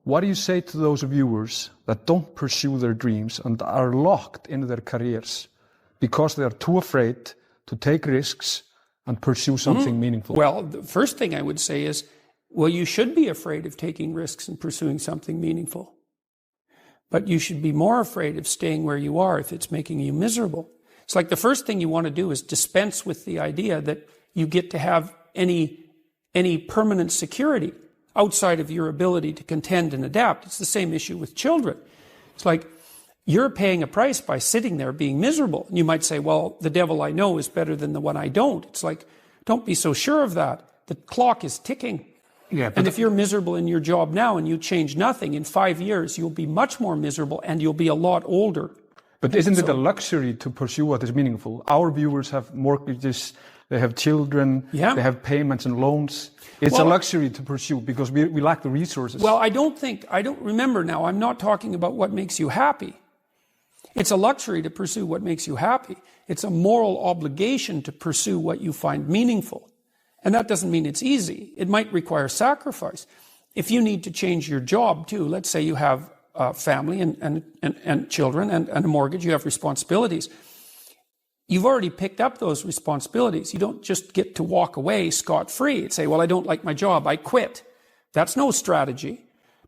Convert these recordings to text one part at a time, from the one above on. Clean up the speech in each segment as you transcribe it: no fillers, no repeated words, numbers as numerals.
what do you say to those viewers that don't pursue their dreams and are locked in their careers because they are too afraid to take risks and pursue something meaningful? Well, the first thing I would say is, well, you should be afraid of taking risks and pursuing something meaningful. But you should be more afraid of staying where you are if it's making you miserable. It's like the first thing you want to do is dispense with the idea that you get to have any permanent security outside of your ability to contend and adapt. It's the same issue with children. It's like you're paying a price by sitting there being miserable. And you might say, well, the devil I know is better than the one I don't. It's like, don't be so sure of that. The clock is ticking. Yeah, and if you're miserable in your job now and you change nothing, in 5 years, you'll be much more miserable and you'll be a lot older. But isn't it a luxury to pursue what is meaningful? Our viewers have mortgages, they have children, they have payments and loans. It's a luxury to pursue because we lack the resources. Well, I don't remember now, I'm not talking about what makes you happy. It's a luxury to pursue what makes you happy. It's a moral obligation to pursue what you find meaningful. And that doesn't mean it's easy. It might require sacrifice. If you need to change your job too, let's say you have a family and children and a mortgage, you have responsibilities. You've already picked up those responsibilities. You don't just get to walk away scot-free and say, well, I don't like my job, I quit. That's no strategy.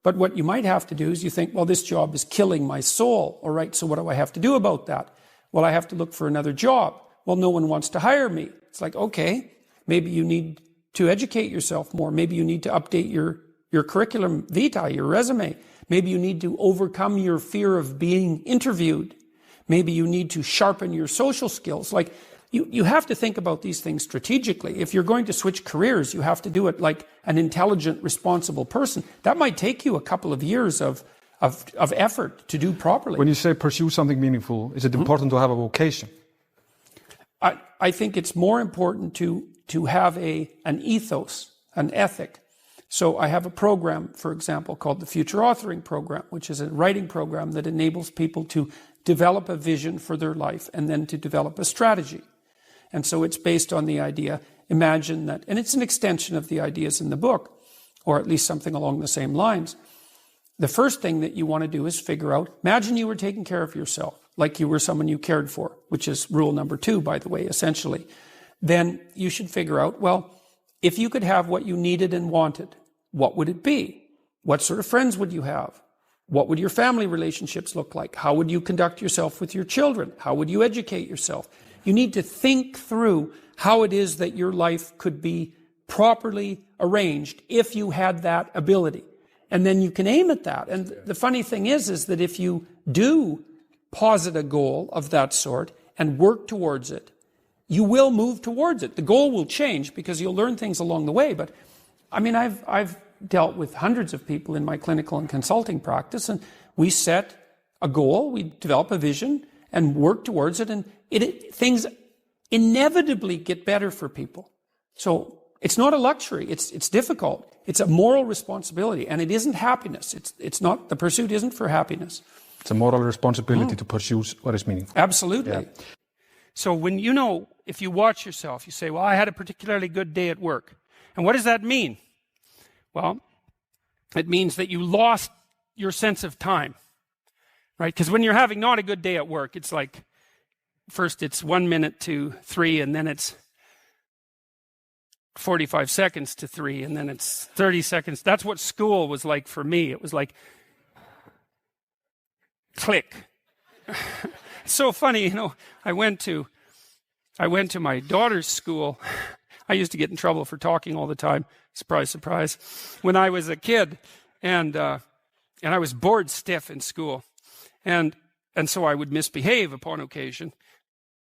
But what you might have to do is you think, well, this job is killing my soul. All right, so what do I have to do about that? Well, I have to look for another job. Well, no one wants to hire me. It's like, okay, maybe you need to educate yourself more. Maybe you need to update your curriculum vitae, your resume. Maybe you need to overcome your fear of being interviewed. Maybe you need to sharpen your social skills. Like, you have to think about these things strategically. If you're going to switch careers, you have to do it like an intelligent, responsible person. That might take you a couple of years of effort to do properly. When you say pursue something meaningful, is it important to have a vocation? I think it's more important to have an ethos, an ethic. So I have a program, for example, called the Future Authoring Program, which is a writing program that enables people to develop a vision for their life and then to develop a strategy. And so it's based on the idea, imagine that, and it's an extension of the ideas in the book, or at least something along the same lines. The first thing that you want to do is figure out, imagine you were taking care of yourself, like you were someone you cared for, which is rule number 2, by the way, essentially. Then you should figure out, well, if you could have what you needed and wanted, what would it be? What sort of friends would you have? What would your family relationships look like? How would you conduct yourself with your children? How would you educate yourself? You need to think through how it is that your life could be properly arranged if you had that ability. And then you can aim at that. And the funny thing is that if you do posit a goal of that sort and work towards it, you will move towards it. The goal will change because you'll learn things along the way. But I mean, I've dealt with hundreds of people in my clinical and consulting practice, and we set a goal, we develop a vision and work towards it, and things inevitably get better for people. So it's not a luxury, it's difficult. It's a moral responsibility, and it isn't happiness. It's not, the pursuit isn't for happiness. It's a moral responsibility to pursue what is meaningful. Absolutely. Yeah. So when if you watch yourself, you say, well, I had a particularly good day at work. And what does that mean? Well, it means that you lost your sense of time, right? Because when you're having not a good day at work, it's like, first it's 1 minute to 3, and then it's 45 seconds to 3, and then it's 30 seconds. That's what school was like for me. It was like, click. So funny, I went to my daughter's school. I used to get in trouble for talking all the time. Surprise, surprise. When I was a kid, and I was bored stiff in school, and so I would misbehave upon occasion,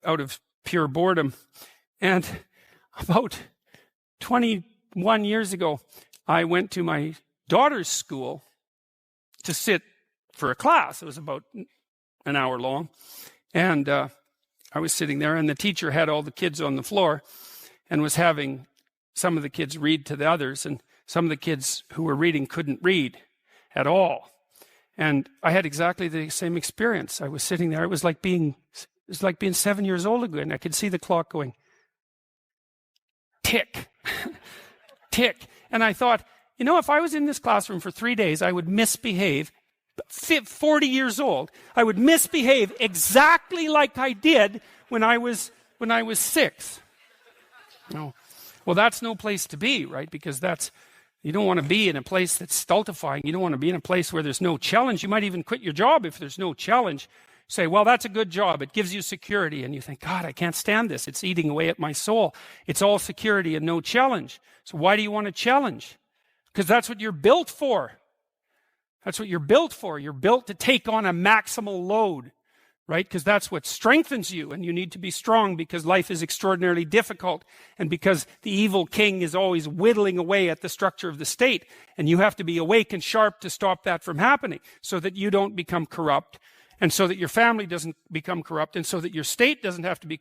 out of pure boredom. And about 21 years ago, I went to my daughter's school to sit for a class. It was about an hour long, and I was sitting there, and the teacher had all the kids on the floor and was having some of the kids read to the others, and some of the kids who were reading couldn't read at all. And I had exactly the same experience. I was sitting there. It was like being 7 years old again. I could see the clock going tick, tick. And I thought, if I was in this classroom for 3 days, I would misbehave. 40 years old, I would misbehave exactly like I did when I was 6. No. Well, that's no place to be, right? Because you don't want to be in a place that's stultifying. You don't want to be in a place where there's no challenge. You might even quit your job if there's no challenge. Say, well, that's a good job. It gives you security. And you think, God, I can't stand this. It's eating away at my soul. It's all security and no challenge. So why do you want to challenge? Because that's what you're built for. That's what you're built for. You're built to take on a maximal load, right? Because that's what strengthens you, and you need to be strong because life is extraordinarily difficult, and because the evil king is always whittling away at the structure of the state, and you have to be awake and sharp to stop that from happening so that you don't become corrupt, and so that your family doesn't become corrupt, and so that your state doesn't have to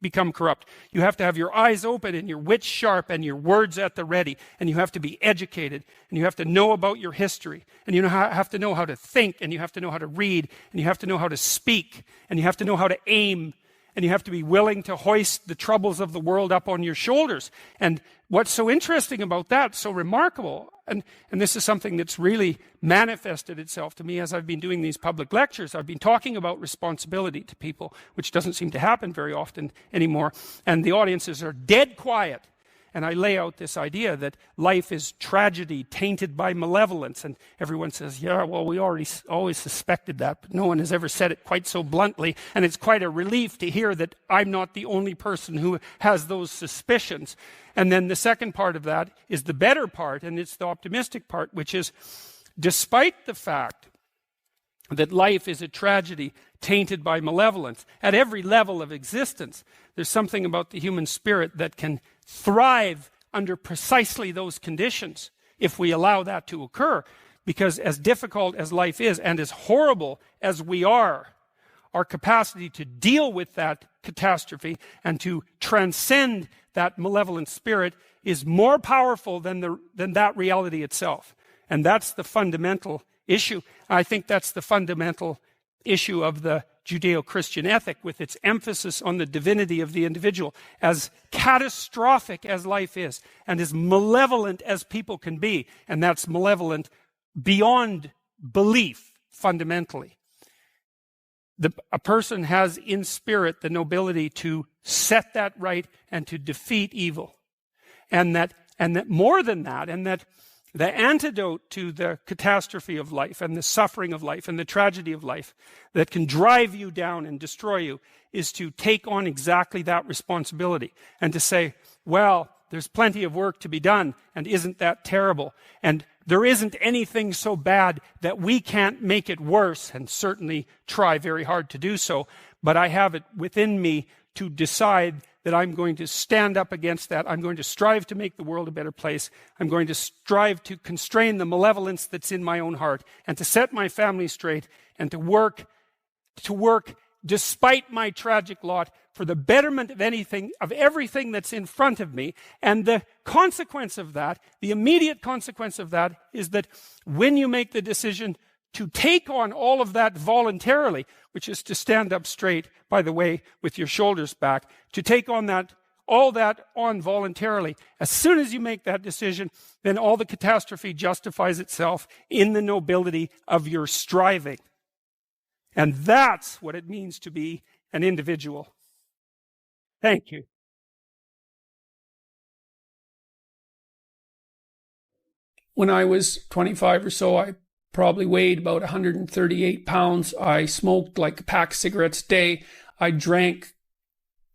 become corrupt. You have to have your eyes open and your wits sharp and your words at the ready, and you have to be educated, and you have to know about your history, and you have to know how to think, and you have to know how to read, and you have to know how to speak, and you have to know how to aim, and you have to be willing to hoist the troubles of the world up on your shoulders. And what's so interesting about that, so remarkable, and this is something that's really manifested itself to me as I've been doing these public lectures. I've been talking about responsibility to people, which doesn't seem to happen very often anymore. And the audiences are dead quiet. And I lay out this idea that life is tragedy tainted by malevolence. And everyone says, yeah, well, we always suspected that, but no one has ever said it quite so bluntly. And it's quite a relief to hear that I'm not the only person who has those suspicions. And then the second part of that is the better part, and it's the optimistic part, which is, despite the fact that life is a tragedy tainted by malevolence, at every level of existence, there's something about the human spirit that can thrive under precisely those conditions if we allow that to occur. Because as difficult as life is, and as horrible as we are, our capacity to deal with that catastrophe and to transcend that malevolent spirit is more powerful than that reality itself. And that's the fundamental issue. I think that's the fundamental issue of the Judeo-Christian ethic, with its emphasis on the divinity of the individual. As catastrophic as life is, and as malevolent as people can be, and that's malevolent beyond belief, fundamentally. A person has in spirit the nobility to set that right and to defeat evil. And that more than that, and that the antidote to the catastrophe of life and the suffering of life and the tragedy of life that can drive you down and destroy you is to take on exactly that responsibility and to say, well, there's plenty of work to be done, and isn't that terrible? And there isn't anything so bad that we can't make it worse, and certainly try very hard to do so. But I have it within me to decide that I'm going to stand up against that. I'm going to strive to make the world a better place. I'm going to strive to constrain the malevolence that's in my own heart, and to set my family straight, and to work despite my tragic lot for the betterment of everything that's in front of me. And the consequence of that, the immediate consequence of that, is that when you make the decision to take on all of that voluntarily, which is to stand up straight, by the way, with your shoulders back, to take on all that on voluntarily, as soon as you make that decision, then all the catastrophe justifies itself in the nobility of your striving. And that's what it means to be an individual. Thank you. When I was 25 or so, I probably weighed about 138 pounds. I smoked like a pack of cigarettes a day. I drank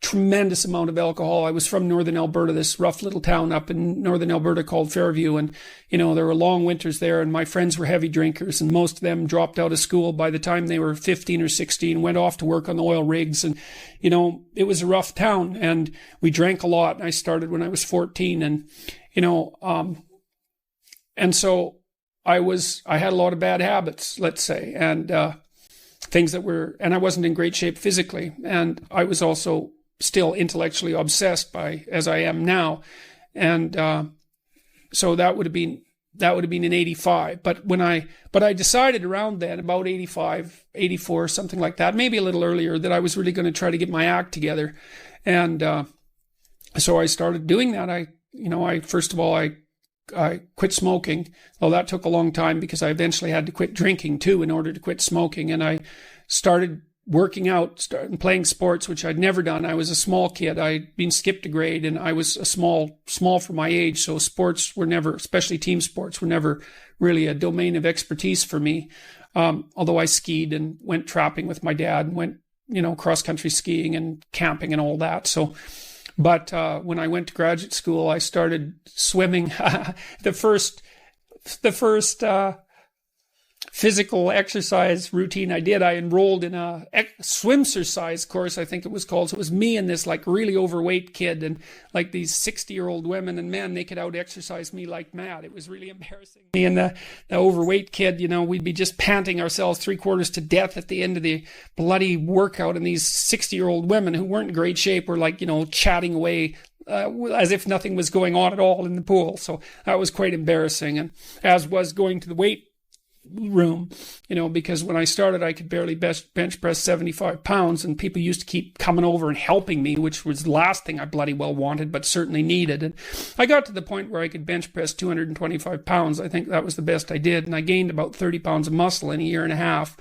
tremendous amount of alcohol. I was from northern Alberta, this rough little town up in northern Alberta called Fairview. And, there were long winters there, and my friends were heavy drinkers, and most of them dropped out of school by the time they were 15 or 16, went off to work on the oil rigs. And, it was a rough town, and we drank a lot. I started when I was 14, and, and so I had a lot of bad habits, let's say, and and I wasn't in great shape physically. And I was also still intellectually obsessed as I am now. And so that would have been in 85. But I decided around then, about 85, 84, something like that, maybe a little earlier, that I was really going to try to get my act together. And so I started doing that. First of all, I quit smoking. Well, that took a long time because I eventually had to quit drinking too in order to quit smoking. And I started working out, started playing sports, which I'd never done. I was a small kid. I'd been skipped a grade, and I was a small for my age. So sports were never, especially team sports, were never really a domain of expertise for me. Although I skied and went trapping with my dad and went, cross country skiing and camping and all that. So, but when I went to graduate school, I started swimming. The first physical exercise routine I did, I enrolled in a swimsercise course, I think it was called. So it was me and this like really overweight kid, and like these 60-year-old women and men, they could out exercise me like mad. It was really embarrassing. Me and the overweight kid, we'd be just panting ourselves 3/4 to death at the end of the bloody workout, and these 60-year-old women who weren't in great shape were like, chatting away as if nothing was going on at all in the pool. So that was quite embarrassing, and as was going to the weight room, because when I started, I could barely bench press 75 pounds, and people used to keep coming over and helping me, which was the last thing I bloody well wanted, but certainly needed. And I got to the point where I could bench press 225 pounds. I think that was the best I did. And I gained about 30 pounds of muscle in a year and a half.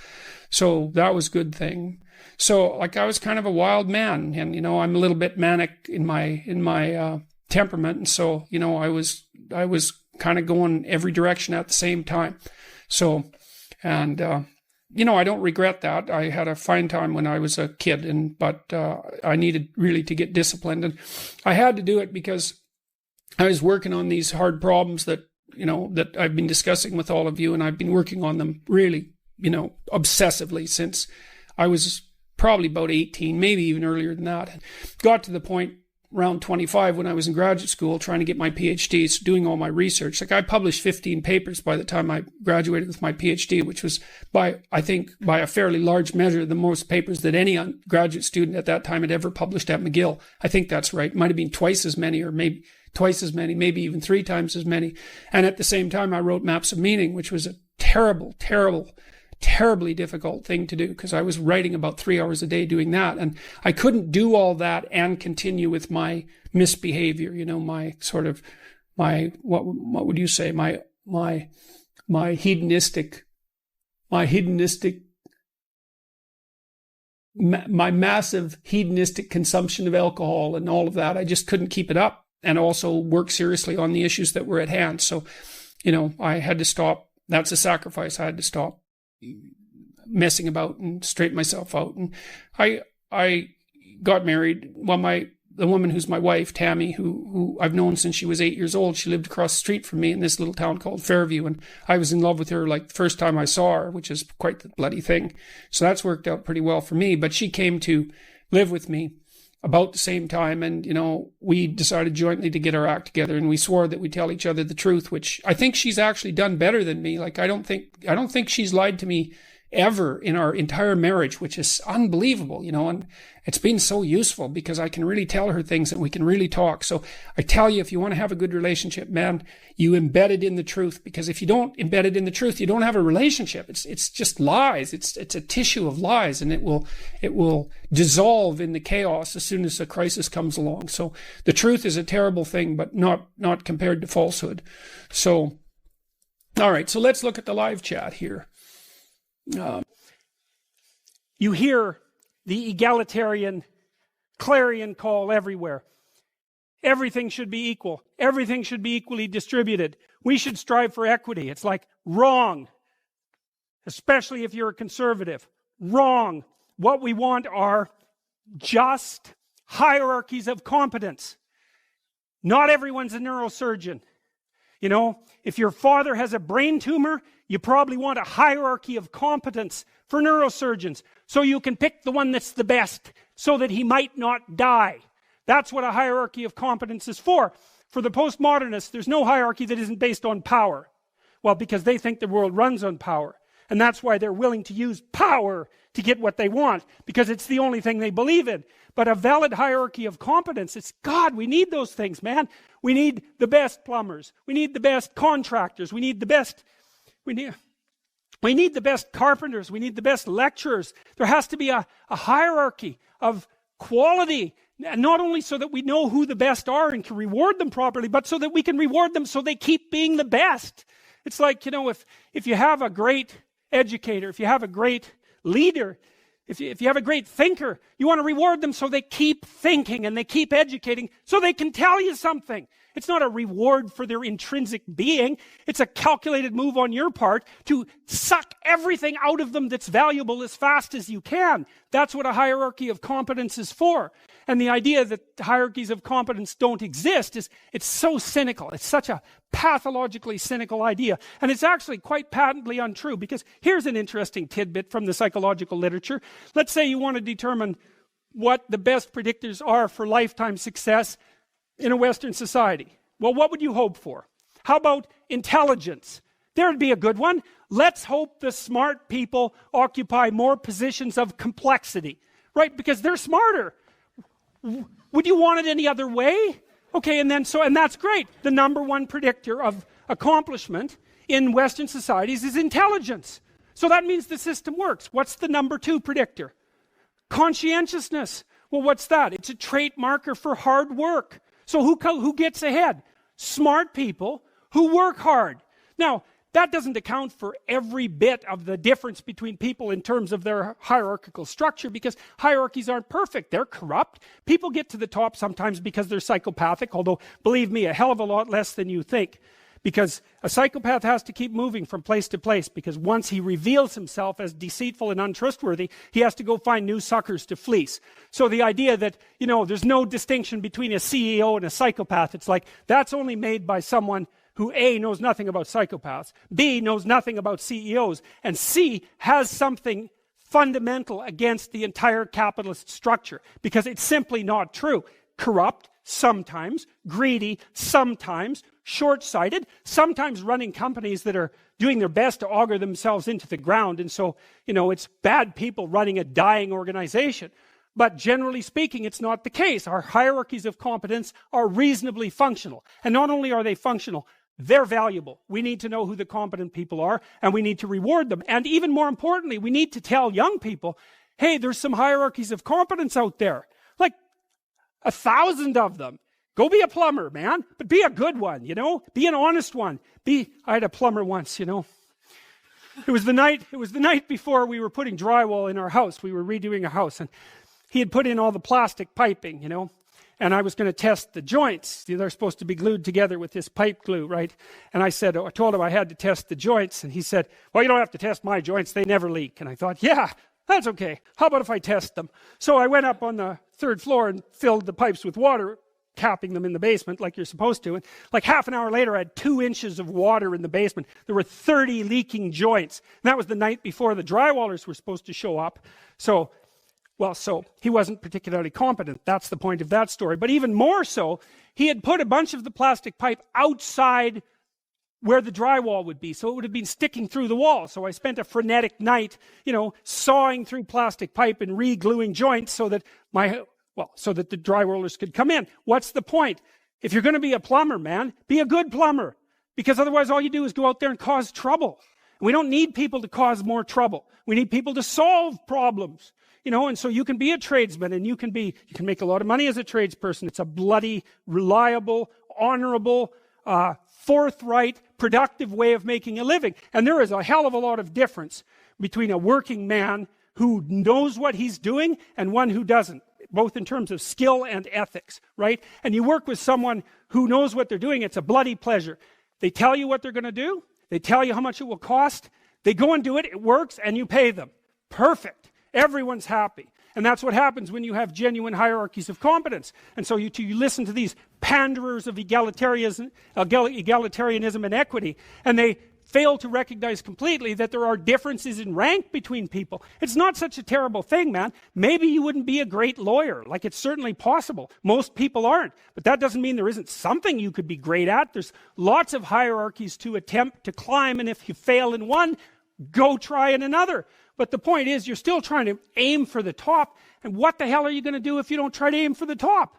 So that was a good thing. So like I was kind of a wild man, and, I'm a little bit manic in my temperament. And so, I was kind of going every direction at the same time. So, and, I don't regret that. I had a fine time when I was a kid, but I needed really to get disciplined. And I had to do it because I was working on these hard problems that I've been discussing with all of you. And I've been working on them really, obsessively since I was probably about 18, maybe even earlier than that. And got to the point around 25 when I was in graduate school trying to get my PhD, so doing all my research. Like I published 15 papers by the time I graduated with my PhD, which was by a fairly large measure, the most papers that any graduate student at that time had ever published at McGill. I think that's right. Might have been twice as many, or maybe twice as many, maybe even 3 times as many. And at the same time, I wrote Maps of Meaning, which was a terribly difficult thing to do, because I was writing about 3 hours a day doing that, and I couldn't do all that and continue with my misbehavior, my sort of what would you say, my hedonistic massive hedonistic consumption of alcohol and all of that. I just couldn't keep it up, and also work seriously on the issues that were at hand. So, I had to stop. That's a sacrifice. I had to stop messing about and straighten myself out. And I got married. Well, the woman who's my wife, Tammy, who I've known since she was 8 years old, she lived across the street from me in this little town called Fairview, and I was in love with her like the first time I saw her, which is quite the bloody thing. So that's worked out pretty well for me. But she came to live with me about the same time, and we decided jointly to get our act together, and we swore that we'd tell each other the truth, which I think she's actually done better than me. Like I don't think she's lied to me ever in our entire marriage, which is unbelievable, and it's been so useful because I can really tell her things and we can really talk. So I tell you, if you want to have a good relationship, man, you embed it in the truth, because if you don't embed it in the truth, you don't have a relationship. It's just lies. It's a tissue of lies, and it will dissolve in the chaos as soon as a crisis comes along. So the truth is a terrible thing, but not compared to falsehood. So, all right, so let's look at the live chat here. You hear the egalitarian clarion call everywhere. Everything should be equal. Everything should be equally distributed. We should strive for equity. It's like wrong, especially if you're a conservative. Wrong. What we want are just hierarchies of competence. Not everyone's a neurosurgeon. If your father has a brain tumor, you probably want a hierarchy of competence for neurosurgeons, so you can pick the one that's the best, so that he might not die. That's what a hierarchy of competence is for. For the postmodernists, there's no hierarchy that isn't based on power. Well, because they think the world runs on power. And that's why they're willing to use power to get what they want, because it's the only thing they believe in. But a valid hierarchy of competence, it's God, we need those things, man. We need the best plumbers. We need the best contractors. We need the best carpenters. We need the best lecturers. There has to be a hierarchy of quality not only so that we know who the best are and can reward them properly, but so that we can reward them so they keep being the best. It's like, if you have a great educator, if you have a great leader, if you have a great thinker, you want to reward them so they keep thinking and they keep educating so they can tell you something. It's not a reward for their intrinsic being. It's a calculated move on your part to suck everything out of them that's valuable as fast as you can. That's what a hierarchy of competence is for. And the idea that hierarchies of competence don't exist it's so cynical. It's such a pathologically cynical idea. And it's actually quite patently untrue, because here's an interesting tidbit from the psychological literature. Let's say you want to determine what the best predictors are for lifetime success in a Western society. Well, what would you hope for? How about intelligence? There'd be a good one. Let's hope the smart people occupy more positions of complexity, right? Because they're smarter. Would you want it any other way? Okay, and that's great. The number one predictor of accomplishment in Western societies is intelligence. So that means the system works. What's the number two predictor? Conscientiousness. Well, what's that? It's a trait marker for hard work. So who gets ahead? Smart people who work hard. Now, that doesn't account for every bit of the difference between people in terms of their hierarchical structure, because hierarchies aren't perfect. They're corrupt. People get to the top sometimes because they're psychopathic, although, believe me, a hell of a lot less than you think. Because a psychopath has to keep moving from place to place, because once he reveals himself as deceitful and untrustworthy, he has to go find new suckers to fleece. So the idea that, there's no distinction between a CEO and a psychopath, it's like, that's only made by someone who A, knows nothing about psychopaths, B, knows nothing about CEOs, and C, has something fundamental against the entire capitalist structure, because it's simply not true. Corrupt, sometimes, greedy, sometimes, short-sighted, sometimes running companies that are doing their best to auger themselves into the ground, and so, it's bad people running a dying organization. But generally speaking, it's not the case. Our hierarchies of competence are reasonably functional. And not only are they functional, they're valuable. We need to know who the competent people are, and we need to reward them. And even more importantly, we need to tell young people, hey, there's some hierarchies of competence out there. Like 1,000 of them. Go be a plumber, man, but be a good one, Be an honest one. I had a plumber once, It was the night before we were putting drywall in our house. We were redoing a house, and he had put in all the plastic piping, and I was going to test the joints. They're supposed to be glued together with this pipe glue, right? And I told him I had to test the joints, and he said, well, you don't have to test my joints. They never leak. And I thought, yeah, that's okay. How about if I test them? So I went up on the third floor and filled the pipes with water, capping them in the basement like you're supposed to. And like half an hour later, I had 2 inches of water in the basement. There were 30 leaking joints. And that was the night before the drywallers were supposed to show up. So he wasn't particularly competent. That's the point of that story. But even more so, he had put a bunch of the plastic pipe outside where the drywall would be. So it would have been sticking through the wall. So I spent a frenetic night, sawing through plastic pipe and re-gluing joints so that the drywallers could come in. What's the point? If you're going to be a plumber, man, be a good plumber. Because otherwise all you do is go out there and cause trouble. And we don't need people to cause more trouble. We need people to solve problems. And so you can be a tradesman, and you can make a lot of money as a tradesperson. It's a bloody, reliable, honorable, forthright, productive way of making a living. And there is a hell of a lot of difference between a working man who knows what he's doing and one who doesn't, both in terms of skill and ethics, right? And you work with someone who knows what they're doing, it's a bloody pleasure. They tell you what they're going to do. They tell you how much it will cost. They go and do it. It works, and you pay them. Perfect. Everyone's happy. And that's what happens when you have genuine hierarchies of competence. And so you listen to these panderers of egalitarianism and equity, and they fail to recognize completely that there are differences in rank between people. It's not such a terrible thing, man. Maybe you wouldn't be a great lawyer. Like, it's certainly possible. Most people aren't. But that doesn't mean there isn't something you could be great at. There's lots of hierarchies to attempt to climb, and if you fail in one, go try in another. But the point is, you're still trying to aim for the top. And what the hell are you going to do if you don't try to aim for the top?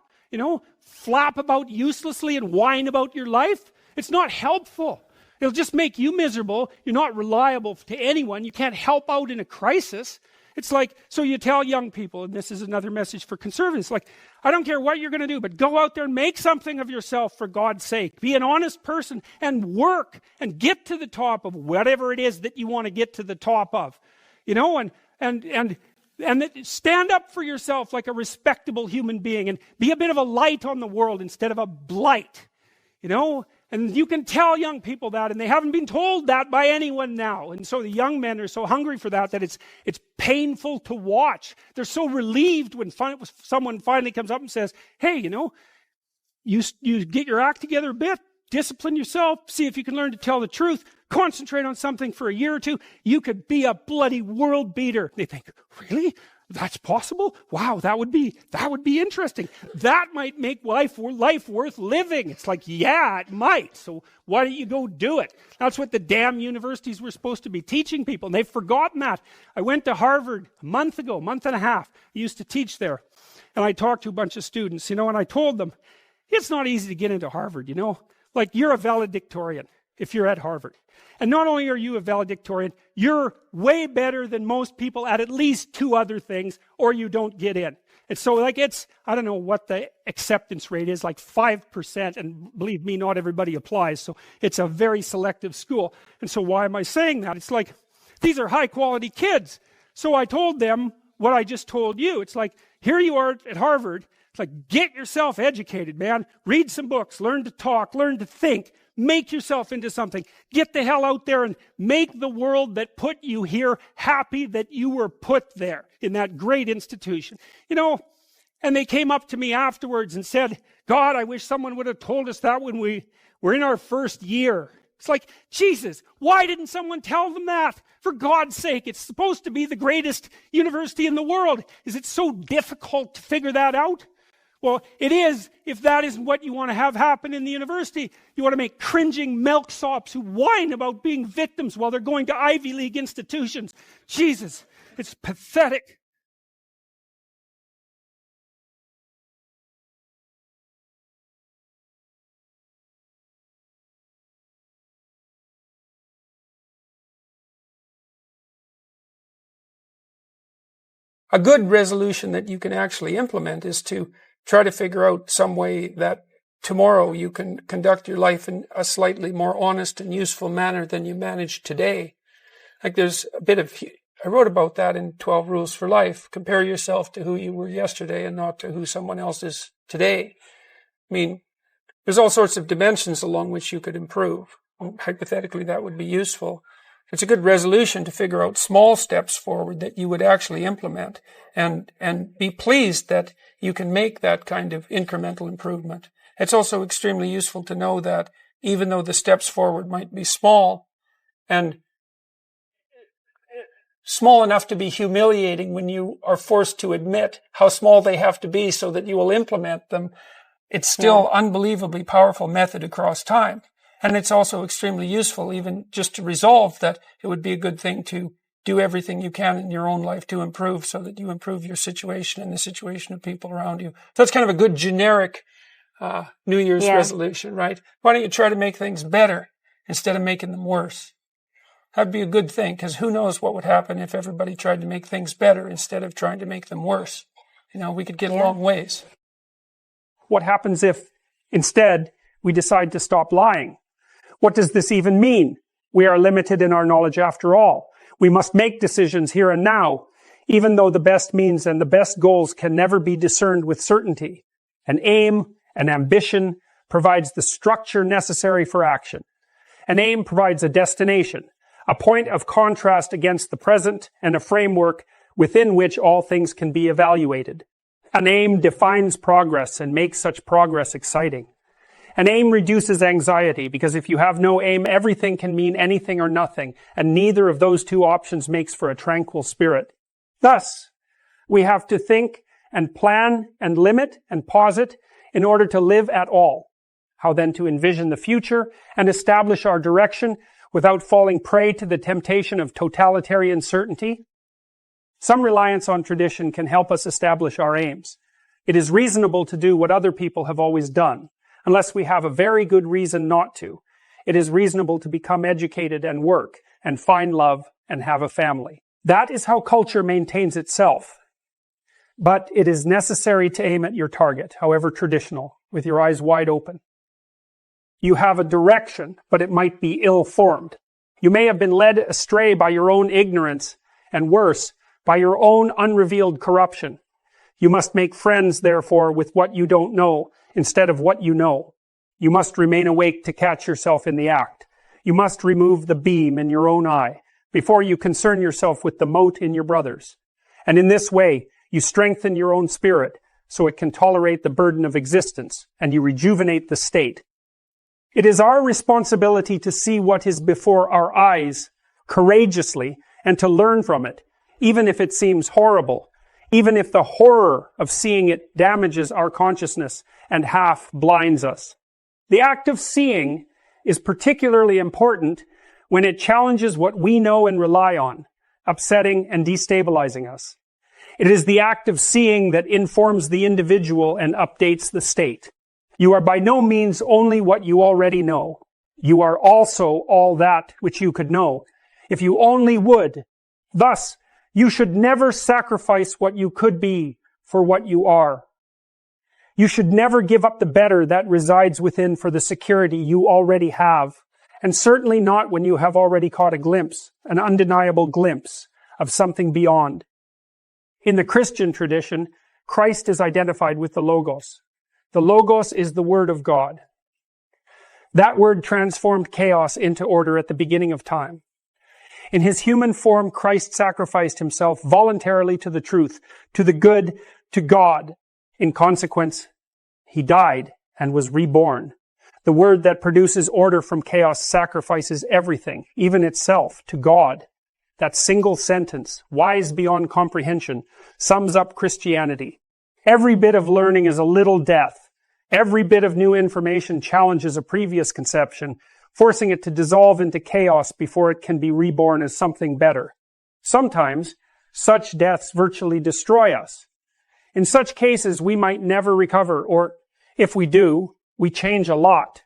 Flap about uselessly and whine about your life? It's not helpful. It'll just make you miserable. You're not reliable to anyone. You can't help out in a crisis. It's like, so you tell young people, and this is another message for conservatives, like, I don't care what you're going to do, but go out there and make something of yourself for God's sake. Be an honest person and work and get to the top of whatever it is that you want to get to the top of. You know, and stand up for yourself like a respectable human being and be a bit of a light on the world instead of a blight. You know, and you can tell young people that, and they haven't been told that by anyone now. And so the young men are so hungry for that it's painful to watch. They're so relieved when someone finally comes up and says, hey, you know, you get your act together a bit, discipline yourself, see if you can learn to tell the truth, concentrate on something for a year or two, you could be a bloody world beater. They think, really? That's possible? Wow, that would be interesting. That might make life worth living. It's like, yeah, it might. So why don't you go do it? That's what the damn universities were supposed to be teaching people, and they've forgotten that. I went to Harvard a month and a half. I used to teach there, and I talked to a bunch of students, you know, and I told them, it's not easy to get into Harvard, you know. Like, you're a valedictorian if you're at Harvard. And not only are you a valedictorian, you're way better than most people at least 2 other things, or you don't get in. And so, like, I don't know what the acceptance rate is, like 5%, and believe me, not everybody applies, so it's a very selective school. And so why am I saying that? It's like, these are high-quality kids. So I told them what I just told you. It's like, here you are at Harvard. It's like, get yourself educated, man. Read some books, learn to talk, learn to think. Make yourself into something. Get the hell out there and make the world that put you here happy that you were put there in that great institution. You know, and they came up to me afterwards and said, God, I wish someone would have told us that when we were in our first year. It's like, Jesus, why didn't someone tell them that? For God's sake, it's supposed to be the greatest university in the world. Is it so difficult to figure that out? Well, it is, if that isn't what you want to have happen in the university. You want to make cringing milksops who whine about being victims while they're going to Ivy League institutions. Jesus, it's pathetic. A good resolution that you can actually implement is to try to figure out some way that tomorrow you can conduct your life in a slightly more honest and useful manner than you managed today. Like, there's a bit of, I wrote about that in 12 Rules for Life. Compare yourself to who you were yesterday and not to who someone else is today. I mean, there's all sorts of dimensions along which you could improve. Hypothetically, that would be useful. It's a good resolution to figure out small steps forward that you would actually implement and be pleased that you can make that kind of incremental improvement. It's also extremely useful to know that even though the steps forward might be small and small enough to be humiliating when you are forced to admit how small they have to be so that you will implement them, it's still unbelievably powerful method across time. And it's also extremely useful even just to resolve that it would be a good thing to do everything you can in your own life to improve so that you improve your situation and the situation of people around you. So that's kind of a good generic New Year's resolution, right? Why don't you try to make things better instead of making them worse? That'd be a good thing, because who knows what would happen if everybody tried to make things better instead of trying to make them worse. You know, we could get a long ways. What happens if instead we decide to stop lying? What does this even mean? We are limited in our knowledge after all. We must make decisions here and now, even though the best means and the best goals can never be discerned with certainty. An aim, an ambition, provides the structure necessary for action. An aim provides a destination, a point of contrast against the present, and a framework within which all things can be evaluated. An aim defines progress and makes such progress exciting. An aim reduces anxiety, because if you have no aim, everything can mean anything or nothing, and neither of those two options makes for a tranquil spirit. Thus, we have to think and plan and limit and posit in order to live at all. How then to envision the future and establish our direction without falling prey to the temptation of totalitarian certainty? Some reliance on tradition can help us establish our aims. It is reasonable to do what other people have always done, unless we have a very good reason not to. It is reasonable to become educated and work, and find love, and have a family. That is how culture maintains itself. But it is necessary to aim at your target, however traditional, with your eyes wide open. You have a direction, but it might be ill-formed. You may have been led astray by your own ignorance, and worse, by your own unrevealed corruption. You must make friends, therefore, with what you don't know, instead of what you know. You must remain awake to catch yourself in the act. You must remove the beam in your own eye, before you concern yourself with the mote in your brother's. And in this way, you strengthen your own spirit, so it can tolerate the burden of existence, and you rejuvenate the state. It is our responsibility to see what is before our eyes courageously and to learn from it, even if it seems horrible, even if the horror of seeing it damages our consciousness and half blinds us. The act of seeing is particularly important when it challenges what we know and rely on, upsetting and destabilizing us. It is the act of seeing that informs the individual and updates the state. You are by no means only what you already know. You are also all that which you could know, if you only would. Thus, you should never sacrifice what you could be for what you are. You should never give up the better that resides within for the security you already have, and certainly not when you have already caught a glimpse, an undeniable glimpse, of something beyond. In the Christian tradition, Christ is identified with the Logos. The Logos is the Word of God. That Word transformed chaos into order at the beginning of time. In his human form, Christ sacrificed himself voluntarily to the truth, to the good, to God. In consequence, he died and was reborn. The Word that produces order from chaos sacrifices everything, even itself, to God. That single sentence, wise beyond comprehension, sums up Christianity. Every bit of learning is a little death. Every bit of new information challenges a previous conception, forcing it to dissolve into chaos before it can be reborn as something better. Sometimes, such deaths virtually destroy us. In such cases, we might never recover, or, if we do, we change a lot.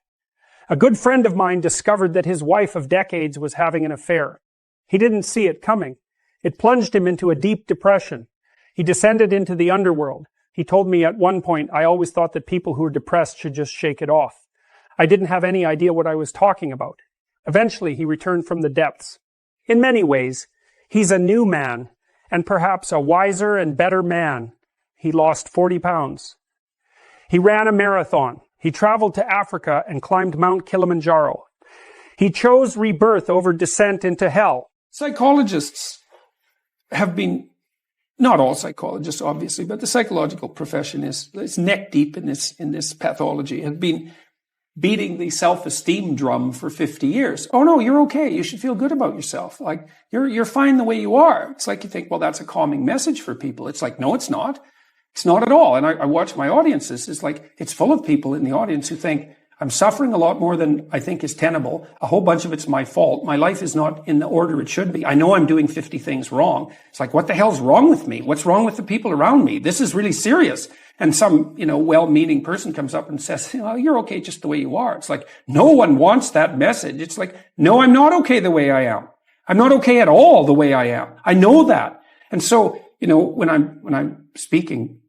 A good friend of mine discovered that his wife of decades was having an affair. He didn't see it coming. It plunged him into a deep depression. He descended into the underworld. He told me at one point, I always thought that people who were depressed should just shake it off. I didn't have any idea what I was talking about. Eventually, he returned from the depths. In many ways, he's a new man, and perhaps a wiser and better man. He lost 40 pounds. He ran a marathon. He traveled to Africa and climbed Mount Kilimanjaro. He chose rebirth over descent into hell. Psychologists have been, not all psychologists obviously, but the psychological profession is neck deep in this pathology, have been beating the self-esteem drum for 50 years. Oh no, you're okay. You should feel good about yourself. Like, you're fine the way you are. It's like you think, well, that's a calming message for people. It's like, no, it's not. It's not at all. And I watch my audiences. It's like, it's full of people in the audience who think, I'm suffering a lot more than I think is tenable. A whole bunch of it's my fault. My life is not in the order it should be. I know I'm doing 50 things wrong. It's like, what the hell's wrong with me? What's wrong with the people around me? This is really serious. And some, well-meaning person comes up and says, you're okay just the way you are. It's like, no one wants that message. It's like, no, I'm not okay the way I am. I'm not okay at all the way I am. I know that. And so, when I'm speaking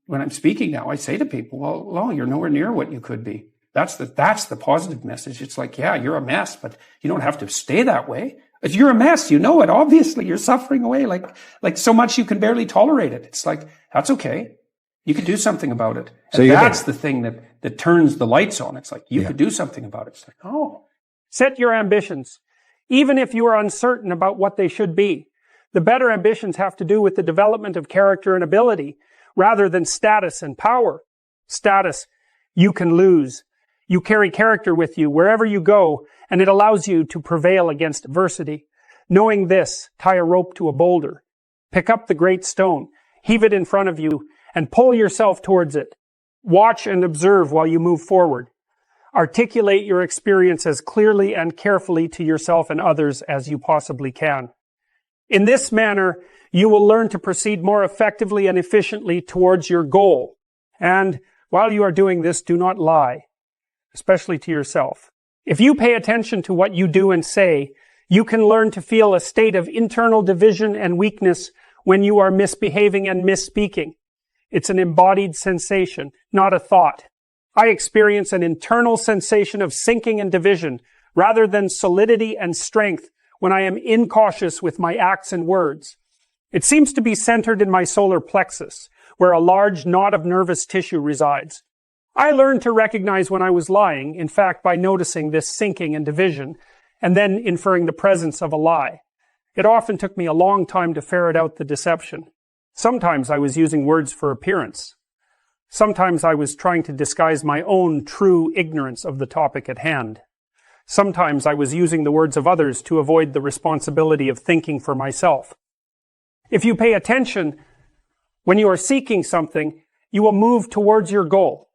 when I'm speaking now, I say to people, well, you're nowhere near what you could be. That's the positive message. It's like, yeah, you're a mess, but you don't have to stay that way. If you're a mess, you know it. Obviously, you're suffering away like so much you can barely tolerate it. It's like, that's okay. You can do something about it. And so that's the thing that turns the lights on. It's like, you could do something about it. It's like, oh. Set your ambitions, even if you are uncertain about what they should be. The better ambitions have to do with the development of character and ability, rather than status and power. Status, you can lose. You carry character with you wherever you go, and it allows you to prevail against adversity. Knowing this, tie a rope to a boulder. Pick up the great stone, heave it in front of you, and pull yourself towards it. Watch and observe while you move forward. Articulate your experience as clearly and carefully to yourself and others as you possibly can. In this manner, you will learn to proceed more effectively and efficiently towards your goal. And while you are doing this, do not lie, especially to yourself. If you pay attention to what you do and say, You can learn to feel a state of internal division and weakness when you are misbehaving and misspeaking. It's an embodied sensation, not a thought. I experience an internal sensation of sinking and division rather than solidity and strength when I am incautious with my acts and words. It seems to be centered in my solar plexus, where a large knot of nervous tissue resides. I learned to recognize when I was lying, in fact, by noticing this sinking and division, and then inferring the presence of a lie. It often took me a long time to ferret out the deception. Sometimes I was using words for appearance. Sometimes I was trying to disguise my own true ignorance of the topic at hand. Sometimes I was using the words of others to avoid the responsibility of thinking for myself. If you pay attention, when you are seeking something, you will move towards your goal.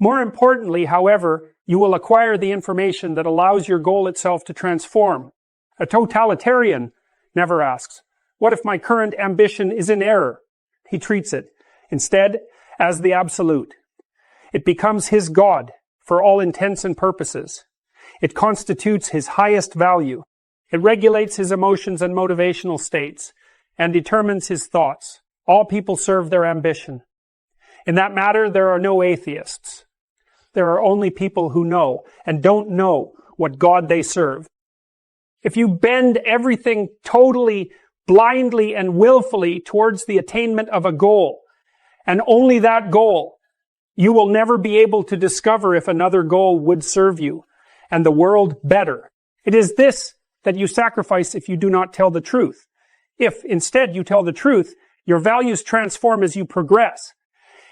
More importantly, however, you will acquire the information that allows your goal itself to transform. A totalitarian never asks, "What if my current ambition is in error?" He treats it, instead, as the absolute. It becomes his God for all intents and purposes. It constitutes his highest value. It regulates his emotions and motivational states and determines his thoughts. All people serve their ambition. In that matter, there are no atheists. There are only people who know and don't know what God they serve. If you bend everything totally, blindly, and willfully towards the attainment of a goal, and only that goal, you will never be able to discover if another goal would serve you and the world better. It is this that you sacrifice if you do not tell the truth. If instead you tell the truth, your values transform as you progress.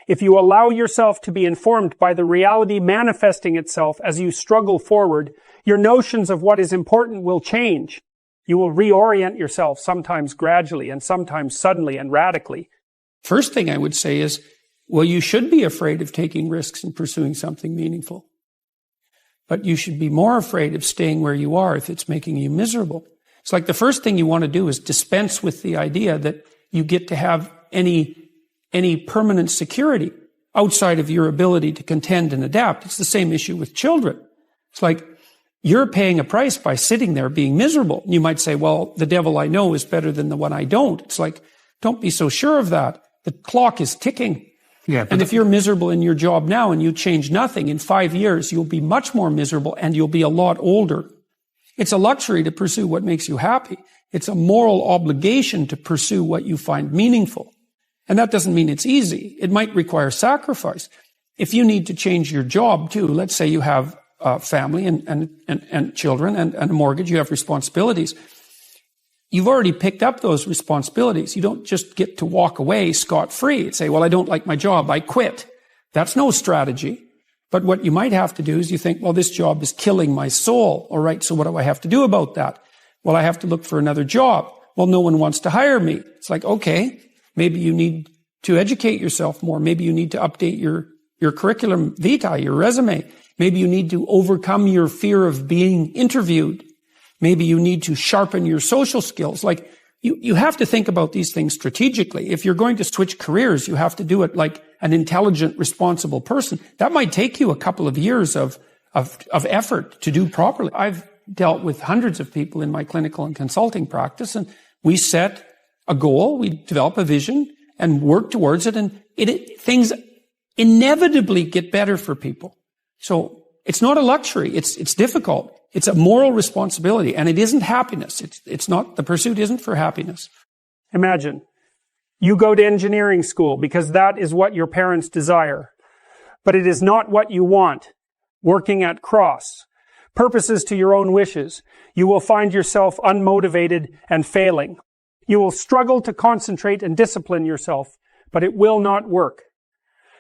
If you allow yourself to be informed by the reality manifesting itself as you struggle forward, your notions of what is important will change. You will reorient yourself, sometimes gradually and sometimes suddenly and radically. First thing I would say is, well, you should be afraid of taking risks and pursuing something meaningful. But you should be more afraid of staying where you are if it's making you miserable. It's like the first thing you want to do is dispense with the idea that you get to have any permanent security outside of your ability to contend and adapt. It's the same issue with children. It's like you're paying a price by sitting there being miserable. You might say, well, the devil I know is better than the one I don't. It's like, don't be so sure of that. The clock is ticking. Yeah, and if you're miserable in your job now and you change nothing, in 5 years, you'll be much more miserable and you'll be a lot older. It's a luxury to pursue what makes you happy. It's a moral obligation to pursue what you find meaningful. And that doesn't mean it's easy. It might require sacrifice. If you need to change your job too, let's say you have a family and children and a mortgage, you have responsibilities. You've already picked up those responsibilities. You don't just get to walk away scot-free and say, well, I don't like my job, I quit. That's no strategy. But what you might have to do is you think, well, this job is killing my soul. All right, so what do I have to do about that? Well, I have to look for another job. Well, no one wants to hire me. It's like, okay, maybe you need to educate yourself more. Maybe you need to update your curriculum vitae, your resume. Maybe you need to overcome your fear of being interviewed. Maybe you need to sharpen your social skills. Like, you have to think about these things strategically. If you're going to switch careers, you have to do it like an intelligent, responsible person. That might take you a couple of years of effort to do properly. I've dealt with hundreds of people in my clinical and consulting practice, and we set a goal, we develop a vision and work towards it, and things inevitably get better for people. So it's not a luxury. It's difficult. It's a moral responsibility, and it isn't happiness. It's not, the pursuit isn't for happiness. Imagine you go to engineering school because that is what your parents desire, but it is not what you want. Working at cross purposes to your own wishes, you will find yourself unmotivated and failing. You will struggle to concentrate and discipline yourself, but it will not work.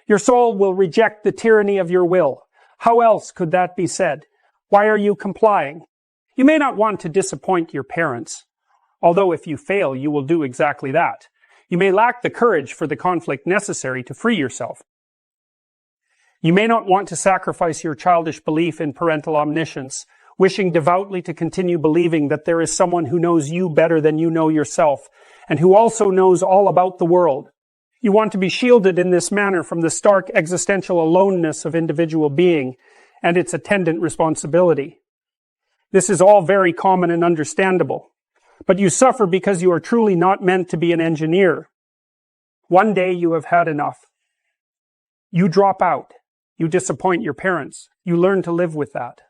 Your soul will reject the tyranny of your will. How else could that be said? Why are you complying? You may not want to disappoint your parents, although if you fail, you will do exactly that. You may lack the courage for the conflict necessary to free yourself. You may not want to sacrifice your childish belief in parental omniscience, wishing devoutly to continue believing that there is someone who knows you better than you know yourself, and who also knows all about the world. You want to be shielded in this manner from the stark existential aloneness of individual being and its attendant responsibility. This is all very common and understandable. But you suffer because you are truly not meant to be an engineer. One day you have had enough. You drop out. You disappoint your parents. You learn to live with that.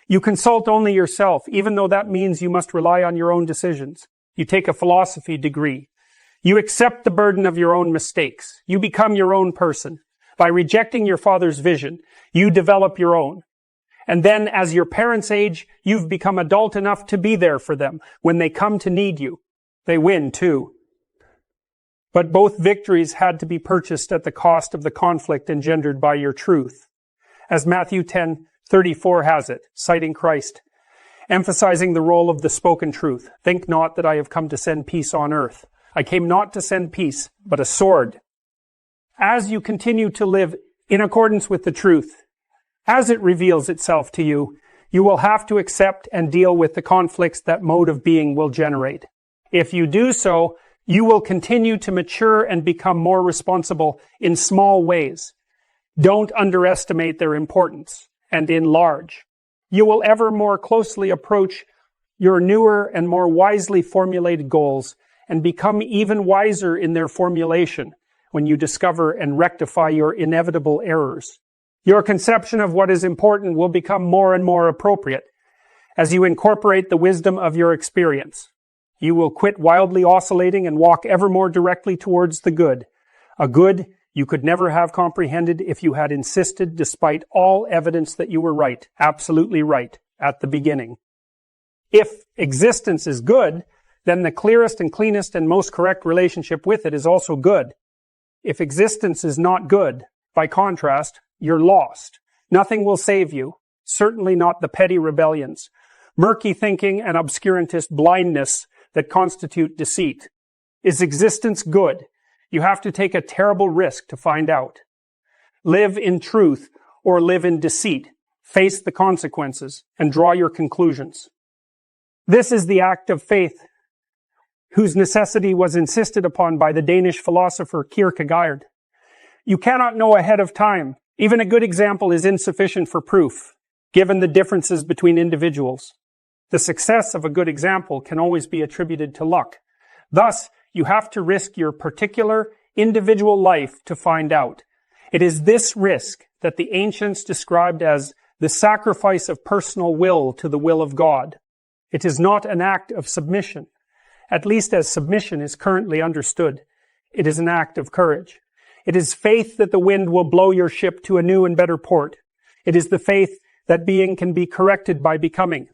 You consult only yourself, even though that means you must rely on your own decisions. You take a philosophy degree. You accept the burden of your own mistakes. You become your own person. By rejecting your father's vision, you develop your own. And then, as your parents age, you've become adult enough to be there for them when they come to need you. They win, too. But both victories had to be purchased at the cost of the conflict engendered by your truth. As Matthew 10:34 has it, citing Christ, emphasizing the role of the spoken truth. Think not that I have come to send peace on earth. I came not to send peace, but a sword. As you continue to live in accordance with the truth, as it reveals itself to you, you will have to accept and deal with the conflicts that mode of being will generate. If you do so, you will continue to mature and become more responsible in small ways. Don't underestimate their importance, and enlarge. You will ever more closely approach your newer and more wisely formulated goals and become even wiser in their formulation when you discover and rectify your inevitable errors. Your conception of what is important will become more and more appropriate as you incorporate the wisdom of your experience. You will quit wildly oscillating and walk ever more directly towards the good, a good you could never have comprehended if you had insisted, despite all evidence, that you were right, absolutely right, at the beginning. If existence is good, then the clearest and cleanest and most correct relationship with it is also good. If existence is not good, by contrast, you're lost. Nothing will save you, certainly not the petty rebellions, murky thinking and obscurantist blindness that constitute deceit. Is existence good? You have to take a terrible risk to find out. Live in truth or live in deceit. Face the consequences and draw your conclusions. This is the act of faith whose necessity was insisted upon by the Danish philosopher Kierkegaard. You cannot know ahead of time. Even a good example is insufficient for proof, given the differences between individuals. The success of a good example can always be attributed to luck. Thus, you have to risk your particular individual life to find out. It is this risk that the ancients described as the sacrifice of personal will to the will of God. It is not an act of submission, at least as submission is currently understood. It is an act of courage. It is faith that the wind will blow your ship to a new and better port. It is the faith that being can be corrected by becoming.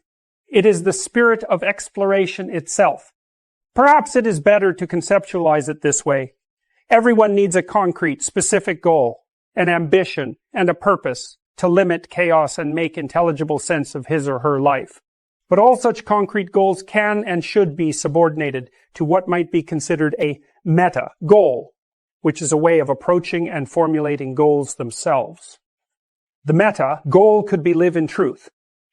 It is the spirit of exploration itself. Perhaps it is better to conceptualize it this way. Everyone needs a concrete, specific goal, an ambition, and a purpose to limit chaos and make intelligible sense of his or her life. But all such concrete goals can and should be subordinated to what might be considered a meta goal, which is a way of approaching and formulating goals themselves. The meta goal could be live in truth.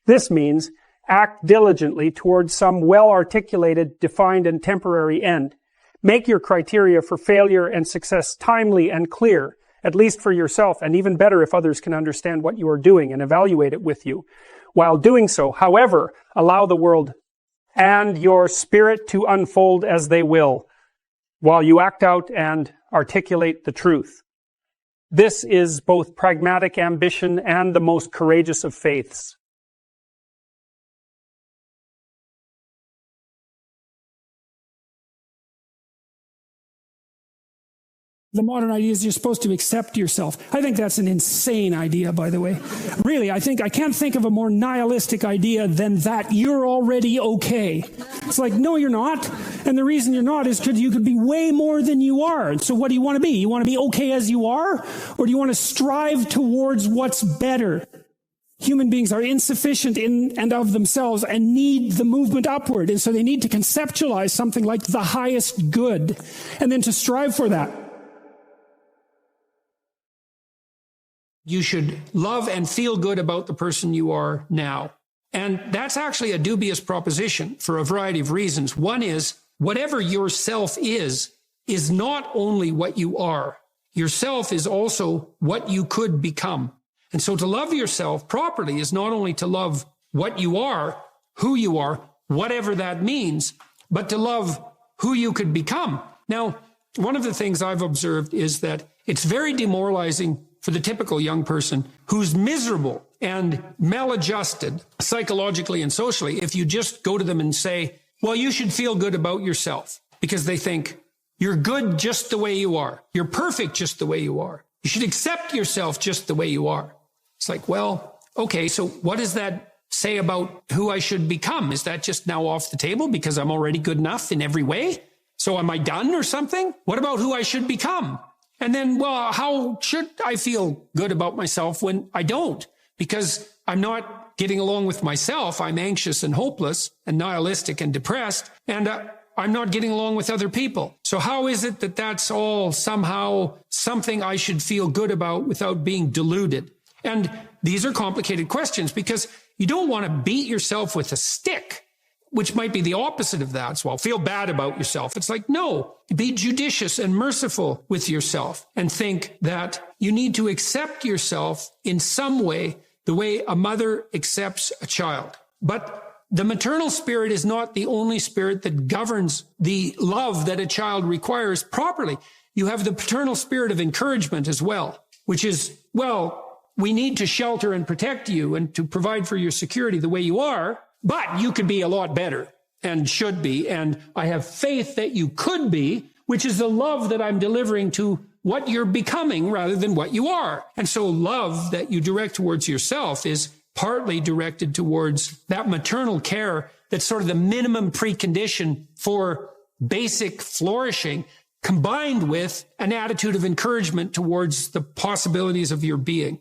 This means act diligently towards some well-articulated, defined, and temporary end. Make your criteria for failure and success timely and clear, at least for yourself, and even better if others can understand what you are doing and evaluate it with you. While doing so, however, allow the world and your spirit to unfold as they will, while you act out and articulate the truth. This is both pragmatic ambition and the most courageous of faiths. The modern idea is you're supposed to accept yourself. I think that's an insane idea, by the way. Really, I can't think of a more nihilistic idea than that you're already okay. It's like, no, you're not. And the reason you're not is because you could be way more than you are. And so what do you want to be? You want to be okay as you are? Or do you want to strive towards what's better? Human beings are insufficient in and of themselves and need the movement upward. And so they need to conceptualize something like the highest good and then to strive for that. You should love and feel good about the person you are now. And that's actually a dubious proposition for a variety of reasons. One is, whatever yourself is not only what you are. Yourself is also what you could become. And so to love yourself properly is not only to love what you are, who you are, whatever that means, but to love who you could become. Now, one of the things I've observed is that it's very demoralizing for the typical young person who's miserable and maladjusted psychologically and socially if you just go to them and say, well, you should feel good about yourself, because they think you're good just the way you are. You're perfect just the way you are. You should accept yourself just the way you are. It's like, well, okay, so what does that say about who I should become? Is that just now off the table because I'm already good enough in every way? So am I done or something? What about who I should become? And then, well, how should I feel good about myself when I don't? Because I'm not getting along with myself. I'm anxious and hopeless and nihilistic and depressed. And I'm not getting along with other people. So how is it that that's all somehow something I should feel good about without being deluded? And these are complicated questions because you don't want to beat yourself with a stick, which might be the opposite of that. So, well, feel bad about yourself. It's like, no, be judicious and merciful with yourself and think that you need to accept yourself in some way, the way a mother accepts a child. But the maternal spirit is not the only spirit that governs the love that a child requires properly. You have the paternal spirit of encouragement as well, which is, well, we need to shelter and protect you and to provide for your security the way you are, but you could be a lot better and should be. And I have faith that you could be, which is the love that I'm delivering to what you're becoming rather than what you are. And so love that you direct towards yourself is partly directed towards that maternal care that's sort of the minimum precondition for basic flourishing, combined with an attitude of encouragement towards the possibilities of your being.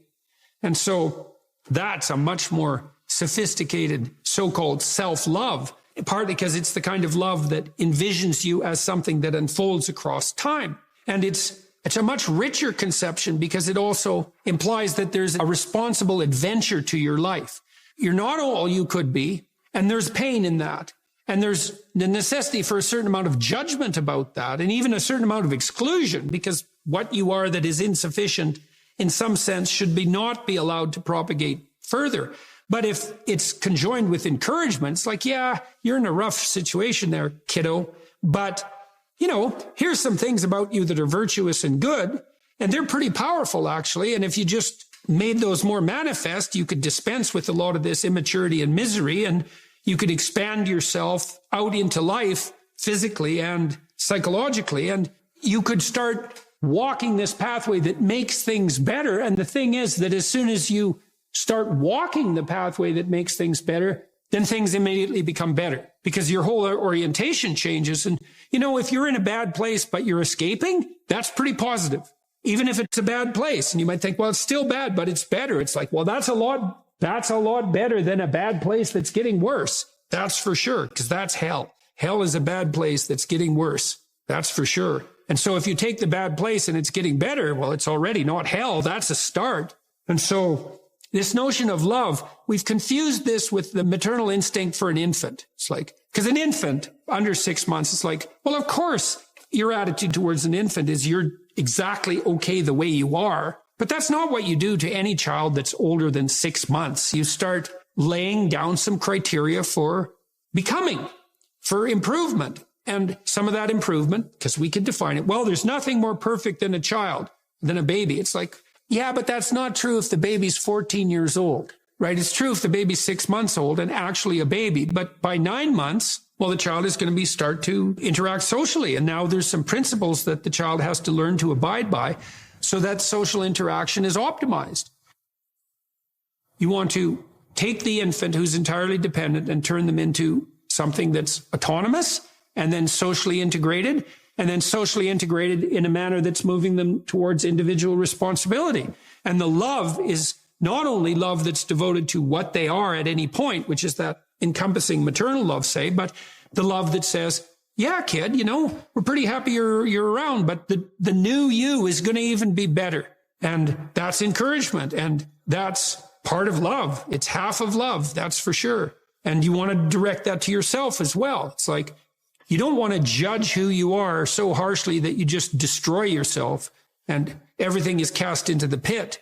And so that's a much more sophisticated so-called self-love, partly because it's the kind of love that envisions you as something that unfolds across time. And it's a much richer conception because it also implies that there's a responsible adventure to your life. You're not all you could be, and there's pain in that. And there's the necessity for a certain amount of judgment about that, and even a certain amount of exclusion, because what you are that is insufficient in some sense should not be allowed to propagate further. But if it's conjoined with encouragement, it's like, yeah, you're in a rough situation there, kiddo, but here's some things about you that are virtuous and good, and they're pretty powerful, actually. And if you just made those more manifest, you could dispense with a lot of this immaturity and misery, and you could expand yourself out into life physically and psychologically, and you could start walking this pathway that makes things better. And the thing is that as soon as you start walking the pathway that makes things better, then things immediately become better because your whole orientation changes. And, if you're in a bad place, but you're escaping, that's pretty positive, even if it's a bad place. And you might think, well, it's still bad, but it's better. It's like, well, that's a lot better than a bad place that's getting worse. That's for sure, because that's hell. Hell is a bad place that's getting worse. That's for sure. And so if you take the bad place and it's getting better, well, it's already not hell. That's a start. And so this notion of love, we've confused this with the maternal instinct for an infant. It's like, because an infant under 6 months, it's like, well, of course, your attitude towards an infant is you're exactly okay the way you are. But that's not what you do to any child that's older than 6 months. You start laying down some criteria for becoming, for improvement. And some of that improvement, because we can define it, well, there's nothing more perfect than a child, than a baby. It's like, yeah, but that's not true if the baby's 14 years old, right? It's true if the baby's 6 months old and actually a baby. But by 9 months, well, the child is going to start to interact socially. And now there's some principles that the child has to learn to abide by so that social interaction is optimized. You want to take the infant who's entirely dependent and turn them into something that's autonomous and then socially integrated, and then socially integrated in a manner that's moving them towards individual responsibility. And the love is not only love that's devoted to what they are at any point, which is that encompassing maternal love, say, but the love that says, yeah, kid, we're pretty happy you're around, but the new you is going to even be better. And that's encouragement. And that's part of love. It's half of love. That's for sure. And you want to direct that to yourself as well. It's like, you don't want to judge who you are so harshly that you just destroy yourself and everything is cast into the pit.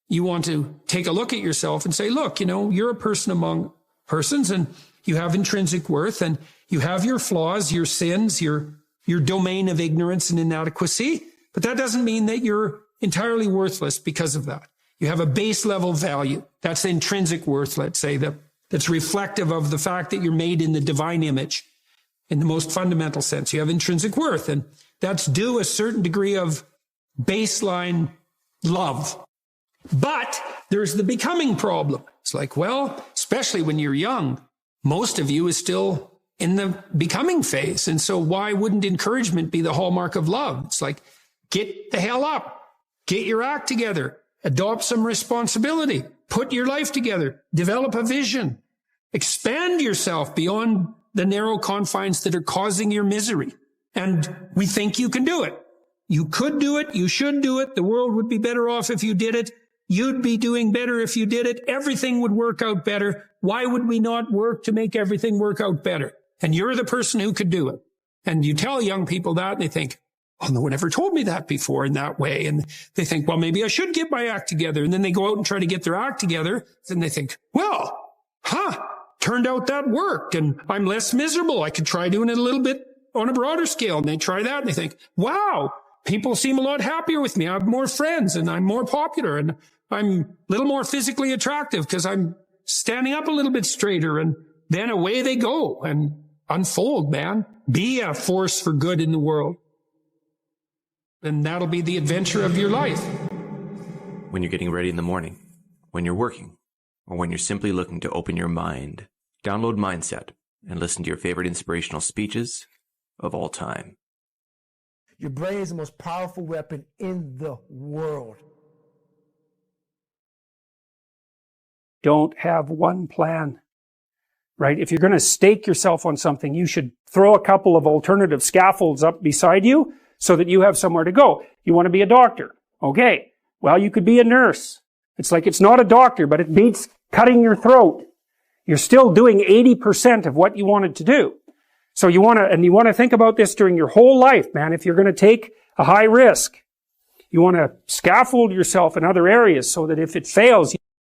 You want to take a look at yourself and say, look, you're a person among persons, and You have intrinsic worth, and you have your flaws, your sins, your domain of ignorance and inadequacy. But that doesn't mean that you're entirely worthless because of that. You have a base level value. That's the intrinsic worth, let's say, that's reflective of the fact that you're made in the divine image in the most fundamental sense. You have intrinsic worth, and that's due a certain degree of baseline love. But there's the becoming problem. It's like, well, especially when you're young, most of you is still in the becoming phase. And so why wouldn't encouragement be the hallmark of love? It's like, get the hell up, get your act together, adopt some responsibility, put your life together, develop a vision, expand yourself beyond the narrow confines that are causing your misery. And we think you can do it. You could do it. You should do it. The world would be better off if you did it. You'd be doing better if you did it. Everything would work out better. Why would we not work to make everything work out better? And you're the person who could do it. And you tell young people that, and they think, oh, no one ever told me that before in that way. And they think, well, maybe I should get my act together. And then they go out and try to get their act together. And they think, well, turned out that worked, and I'm less miserable. I could try doing it a little bit on a broader scale. And they try that, and they think, wow, people seem a lot happier with me. I have more friends, and I'm more popular, and I'm a little more physically attractive because I'm standing up a little bit straighter. And then away they go and unfold, man. Be a force for good in the world. And that'll be the adventure of your life. When you're getting ready in the morning, when you're working, or when you're simply looking to open your mind, download Mindset and listen to your favorite inspirational speeches of all time. Your brain is the most powerful weapon in the world. Don't have one plan, right? If you're going to stake yourself on something, you should throw a couple of alternative scaffolds up beside you so that you have somewhere to go. You want to be a doctor. Okay. Well, you could be a nurse. It's like it's not a doctor, but it beats cutting your throat. You're still doing 80% of what you wanted to do. So you want to think about this during your whole life, man. If you're going to take a high risk, you want to scaffold yourself in other areas so that if it fails,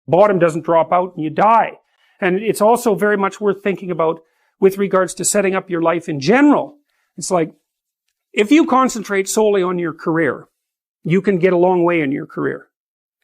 bottom doesn't drop out and you die. And it's also very much worth thinking about with regards to setting up your life in general. It's like, if you concentrate solely on your career, you can get a long way in your career.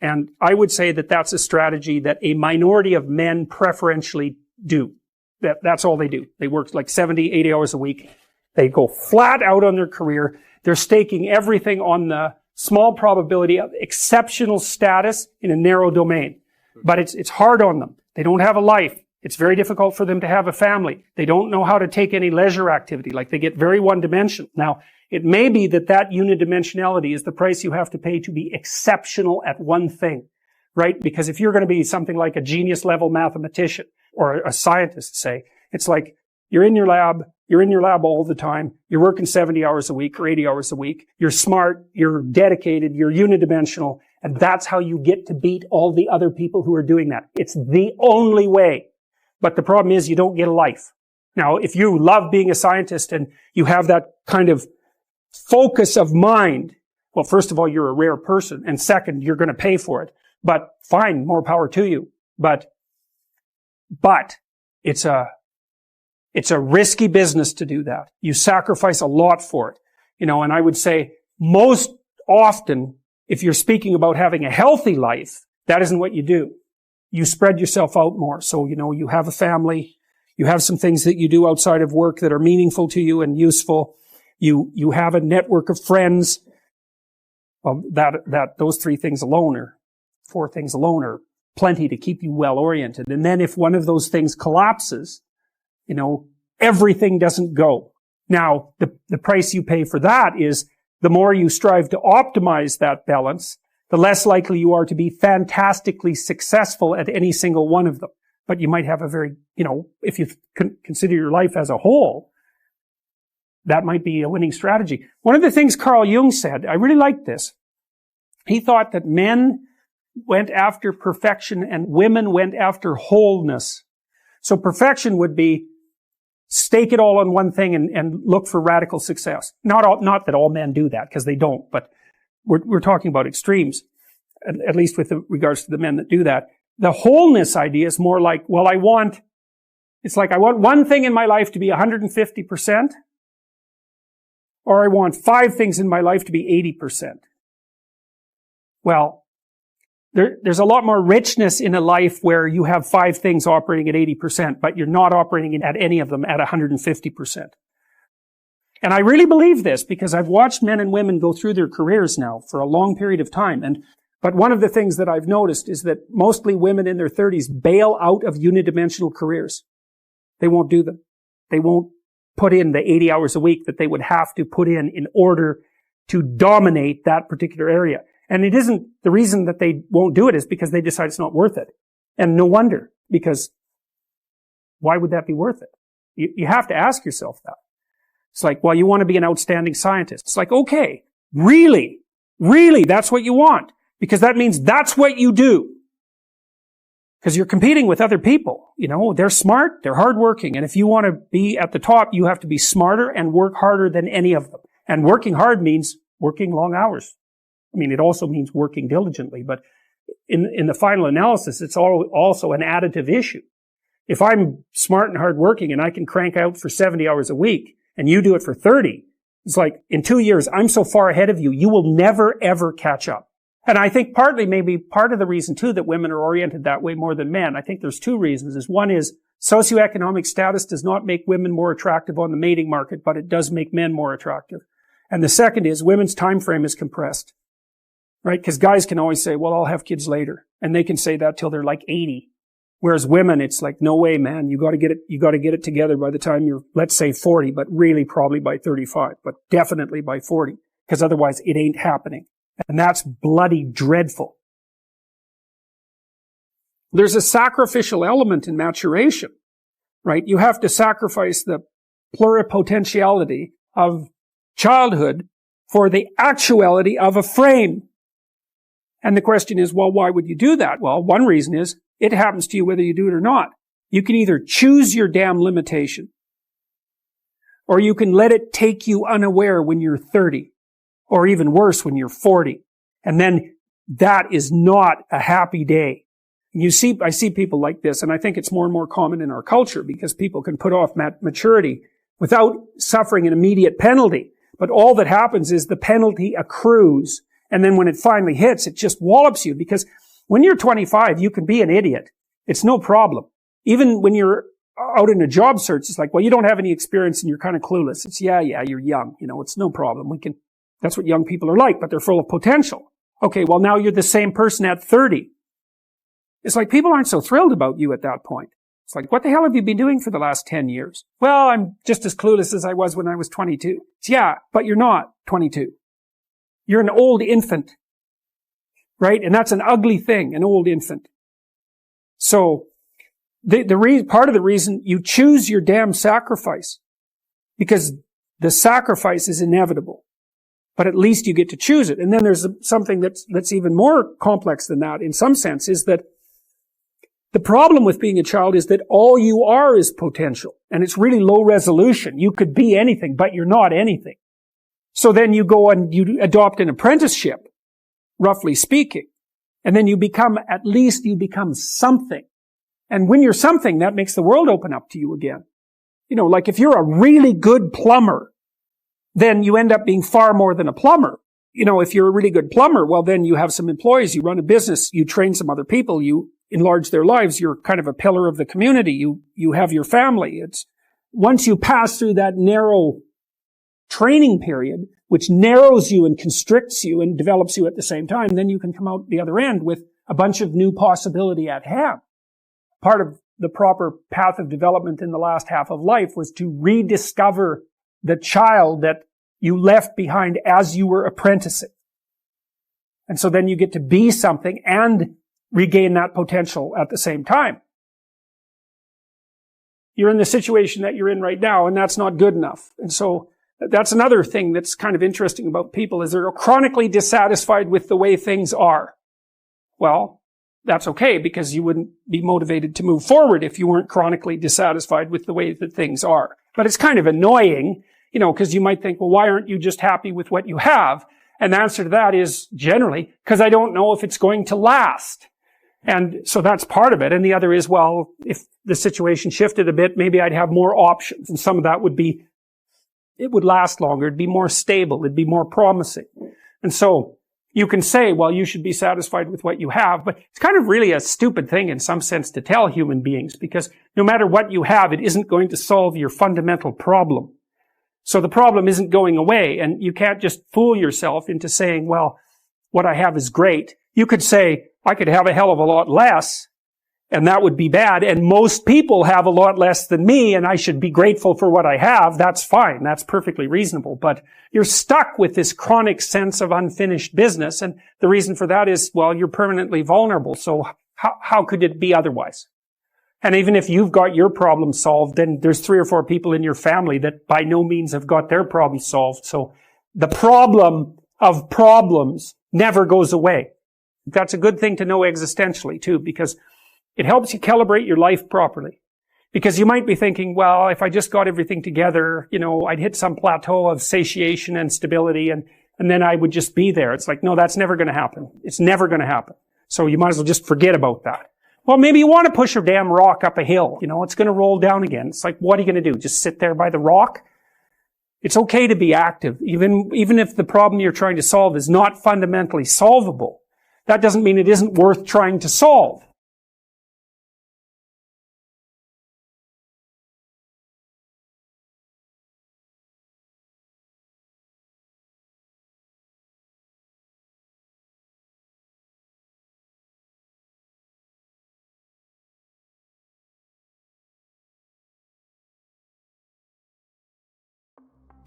And I would say that that's a strategy that a minority of men preferentially do. That's all they do. They work like 70, 80 hours a week. They go flat out on their career. They're staking everything on the small probability of exceptional status in a narrow domain. But it's hard on them. They don't have a life. It's very difficult for them to have a family. They don't know how to take any leisure activity. Like, they get very one-dimensional. Now, it may be that unidimensionality is the price you have to pay to be exceptional at one thing, right? Because if you're going to be something like a genius level mathematician or a scientist, say, it's like you're in your lab all the time, you're working 70 hours a week or 80 hours a week, you're smart, you're dedicated, you're unidimensional, and that's how you get to beat all the other people who are doing that. It's the only way. But the problem is you don't get a life. Now, if you love being a scientist and you have that kind of focus of mind, well, first of all, you're a rare person. And second, you're going to pay for it. But fine, more power to you. But it's a risky business to do that. You sacrifice a lot for it. And I would say most often, if you're speaking about having a healthy life, that isn't what you do. You spread yourself out more. So, you have a family, you have some things that you do outside of work that are meaningful to you and useful. You have a network of friends. Well, those 4 things alone are plenty to keep you well oriented. And then if one of those things collapses, everything doesn't go. Now, the price you pay for that is the more you strive to optimize that balance, the less likely you are to be fantastically successful at any single one of them. But you might have a very, if you consider your life as a whole, that might be a winning strategy. One of the things Carl Jung said, I really liked this. He thought that men went after perfection and women went after wholeness. So perfection would be stake it all on one thing and look for radical success. Not that all men do that, because they don't, but we're talking about extremes, at least with regards to the men that do that. The wholeness idea is more like, well, I want It's like I want one thing in my life to be 150%, or I want 5 things in my life to be 80%. Well, there's a lot more richness in a life where you have 5 things operating at 80%, but you're not operating at any of them at 150%. And I really believe this because I've watched men and women go through their careers now for a long period of time. But one of the things that I've noticed is that mostly women in their 30s bail out of unidimensional careers. They won't do them. They won't put in the 80 hours a week that they would have to put in order to dominate that particular area. And it isn't, the reason that they won't do it is because they decide it's not worth it. And no wonder, because why would that be worth it? You have to ask yourself that. It's like, well, you want to be an outstanding scientist. It's like, okay, really, that's what you want. Because that means that's what you do. Because you're competing with other people. You know, they're smart, they're hardworking. And if you want to be at the top, you have to be smarter and work harder than any of them. And working hard means working long hours. I mean, it also means working diligently. But in the final analysis, it's also an additive issue. If I'm smart and hardworking and I can crank out for 70 hours a week, and you do it for 30, it's like, in 2 years, I'm so far ahead of you, you will never, ever catch up. And I think partly, maybe part of the reason too that women are oriented that way more than men, I think there's 2 reasons. One is socioeconomic status does not make women more attractive on the mating market, but it does make men more attractive. And the second is women's time frame is compressed, right? Because guys can always say, well, I'll have kids later. And they can say that till they're like 80. Whereas women, it's like, no way, man, you gotta get it together by the time you're, let's say 40, but really probably by 35, but definitely by 40, because otherwise it ain't happening. And that's bloody dreadful. There's a sacrificial element in maturation, right? You have to sacrifice the pluripotentiality of childhood for the actuality of a frame. And the question is, well, why would you do that? Well, one reason is, it happens to you whether you do it or not. You can either choose your damn limitation, or you can let it take you unaware when you're 30, or even worse when you're 40. And then that is not a happy day. I see people like this, and I think it's more and more common in our culture because people can put off maturity without suffering an immediate penalty. But all that happens is the penalty accrues, and then when it finally hits, it just wallops you because when you're 25, you can be an idiot. It's no problem. Even when you're out in a job search, it's like, well, you don't have any experience and you're kind of clueless. It's, yeah, you're young. You know, it's no problem. That's what young people are like, but they're full of potential. Okay, well, now you're the same person at 30. It's like people aren't so thrilled about you at that point. It's like, what the hell have you been doing for the last 10 years? Well, I'm just as clueless as I was when I was 22. It's, yeah, but you're not 22. You're an old infant. Right? And that's an ugly thing, an old infant. So, part of the reason you choose your damn sacrifice, because the sacrifice is inevitable, but at least you get to choose it. And then there's something that's even more complex than that in some sense, is that the problem with being a child is that all you are is potential, and it's really low resolution. You could be anything, but you're not anything. So then you go and you adopt an apprenticeship, roughly speaking. And then you become something. And when you're something, that makes the world open up to you again. You know, like if you're a really good plumber, then you end up being far more than a plumber. You know, if you're a really good plumber, well, then you have some employees, you run a business, you train some other people, you enlarge their lives, you're kind of a pillar of the community, you have your family. It's, once you pass through that narrow training period, which narrows you and constricts you and develops you at the same time, then you can come out the other end with a bunch of new possibility at hand. Part of the proper path of development in the last half of life was to rediscover the child that you left behind as you were apprenticing. And so then you get to be something and regain that potential at the same time. You're in the situation that you're in right now, and that's not good enough. And so that's another thing that's kind of interesting about people, is they're chronically dissatisfied with the way things are. Well, that's okay, because you wouldn't be motivated to move forward if you weren't chronically dissatisfied with the way that things are. But it's kind of annoying, you know, because you might think, well, why aren't you just happy with what you have? And the answer to that is generally because I don't know if it's going to last. And so that's part of it. And the other is, well, if the situation shifted a bit, maybe I'd have more options. And some of that would be, it would last longer. It'd be more stable. It'd be more promising. And so you can say, well, you should be satisfied with what you have, but it's kind of really a stupid thing in some sense to tell human beings, because no matter what you have, it isn't going to solve your fundamental problem. So the problem isn't going away, and you can't just fool yourself into saying, well, what I have is great. You could say, I could have a hell of a lot less, and that would be bad, and most people have a lot less than me, and I should be grateful for what I have. That's fine. That's perfectly reasonable. But you're stuck with this chronic sense of unfinished business, and the reason for that is, well, you're permanently vulnerable, so how could it be otherwise? And even if you've got your problem solved, then there's 3 or 4 people in your family that by no means have got their problem solved. So the problem of problems never goes away. That's a good thing to know existentially too, because it helps you calibrate your life properly. Because you might be thinking, well, if I just got everything together, I'd hit some plateau of satiation and stability, and then I would just be there. It's like, no, that's never going to happen. It's never going to happen. So you might as well just forget about that. Well, maybe you want to push a damn rock up a hill. It's going to roll down again. It's like, what are you going to do? Just sit there by the rock? It's okay to be active, even if the problem you're trying to solve is not fundamentally solvable. That doesn't mean it isn't worth trying to solve.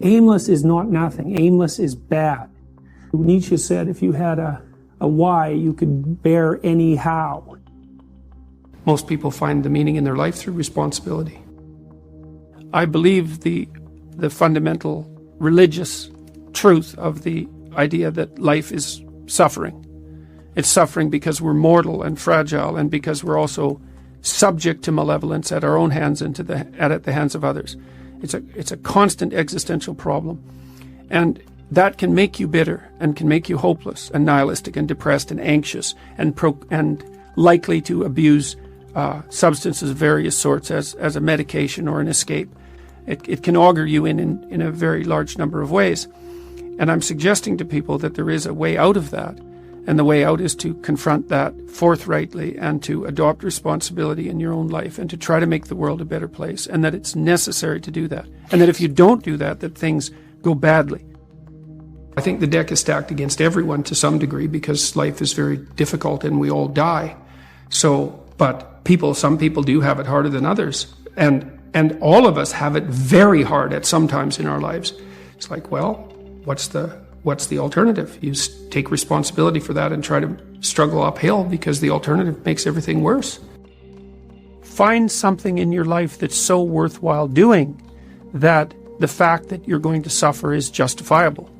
Aimless is not nothing. Aimless is bad. Nietzsche said if you had a why, you could bear any how. Most people find the meaning in their life through responsibility. I believe the fundamental religious truth of the idea that life is suffering. It's suffering because we're mortal and fragile, and because we're also subject to malevolence at our own hands and at the hands of others. It's a constant existential problem. And that can make you bitter and can make you hopeless and nihilistic and depressed and anxious and likely to abuse substances of various sorts as a medication or an escape. It can augur you in a very large number of ways. And I'm suggesting to people that there is a way out of that. And the way out is to confront that forthrightly and to adopt responsibility in your own life and to try to make the world a better place, and that it's necessary to do that. And that if you don't do that, that things go badly. I think the deck is stacked against everyone to some degree because life is very difficult and we all die. But some people do have it harder than others. And all of us have it very hard at some times in our lives. It's like, well, what's the alternative? You take responsibility for that and try to struggle uphill, because the alternative makes everything worse. Find something in your life that's so worthwhile doing that the fact that you're going to suffer is justifiable.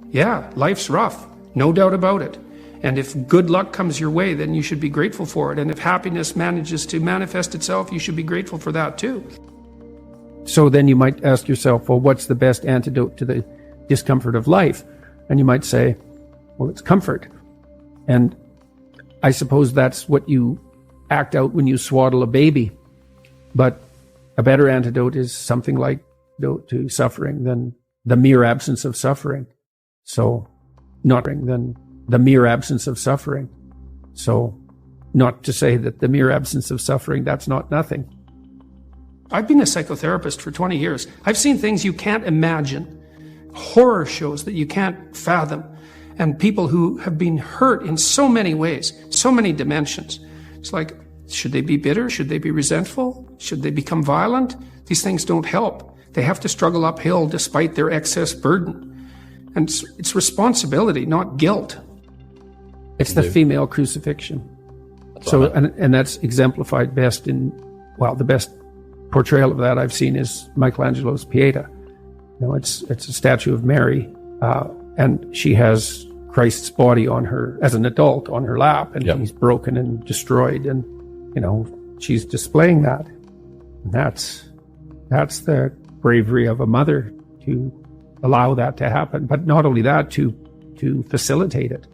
Yeah, life's rough, no doubt about it. And if good luck comes your way, then you should be grateful for it. And if happiness manages to manifest itself, you should be grateful for that too. So then you might ask yourself, well, what's the best antidote to the discomfort of life? And you might say, well, it's comfort. And I suppose that's what you act out when you swaddle a baby. But a better antidote is something like to suffering than the mere absence of suffering. So not than the mere absence of suffering. So not to say that the mere absence of suffering, that's not nothing. I've been a psychotherapist for 20 years. I've seen things you can't imagine. Horror shows that you can't fathom, and people who have been hurt in so many ways, so many dimensions. It's like, should they be bitter? Should they be resentful? Should they become violent? These things don't help. They have to struggle uphill despite their excess burden. And it's responsibility, not guilt. It's the female crucifixion. So, and that's exemplified best the best portrayal of that I've seen is Michelangelo's Pieta. It's a statue of Mary, and she has Christ's body on her, as an adult, on her lap, and he's broken and destroyed, and she's displaying that. And that's the bravery of a mother to allow that to happen, but not only that, to facilitate it.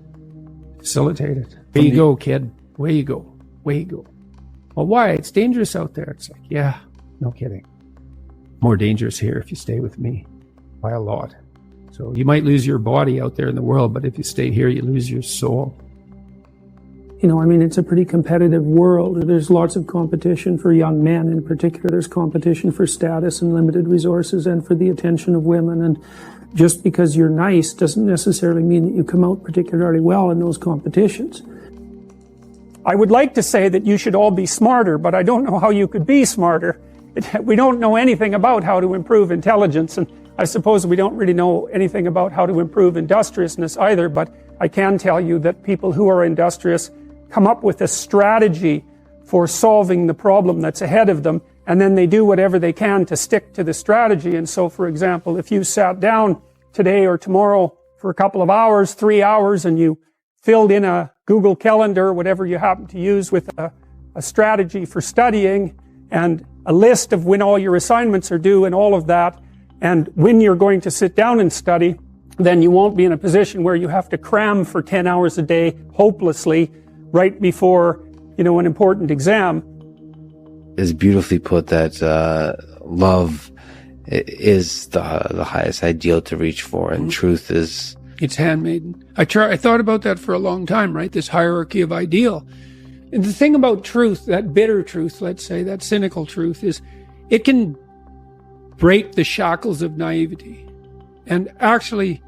There you go, kid. away you go, away you go. Well, why? It's dangerous out there. It's like, yeah, no kidding. More dangerous here if you stay with me by a lot. So you might lose your body out there in the world, but if you stay here, you lose your soul. You know, I mean, it's a pretty competitive world. There's lots of competition for young men in particular. There's competition for status and limited resources and for the attention of women. And just because you're nice doesn't necessarily mean that you come out particularly well in those competitions. I would like to say that you should all be smarter, but I don't know how you could be smarter. We don't know anything about how to improve intelligence, and I suppose we don't really know anything about how to improve industriousness either, but I can tell you that people who are industrious come up with a strategy for solving the problem that's ahead of them, and then they do whatever they can to stick to the strategy. And so, for example, if you sat down today or tomorrow for a couple of hours, 3 hours, and you filled in a Google Calendar, whatever you happen to use, with a strategy for studying and a list of when all your assignments are due and all of that, and when you're going to sit down and study, then you won't be in a position where you have to cram for 10 hours a day hopelessly right before, an important exam. It's beautifully put that love is the highest ideal to reach for, and truth is... It's handmaiden. I thought about that for a long time, right? This hierarchy of ideal. And the thing about truth, that bitter truth, let's say, that cynical truth, is it can break the shackles of naivety. And actually,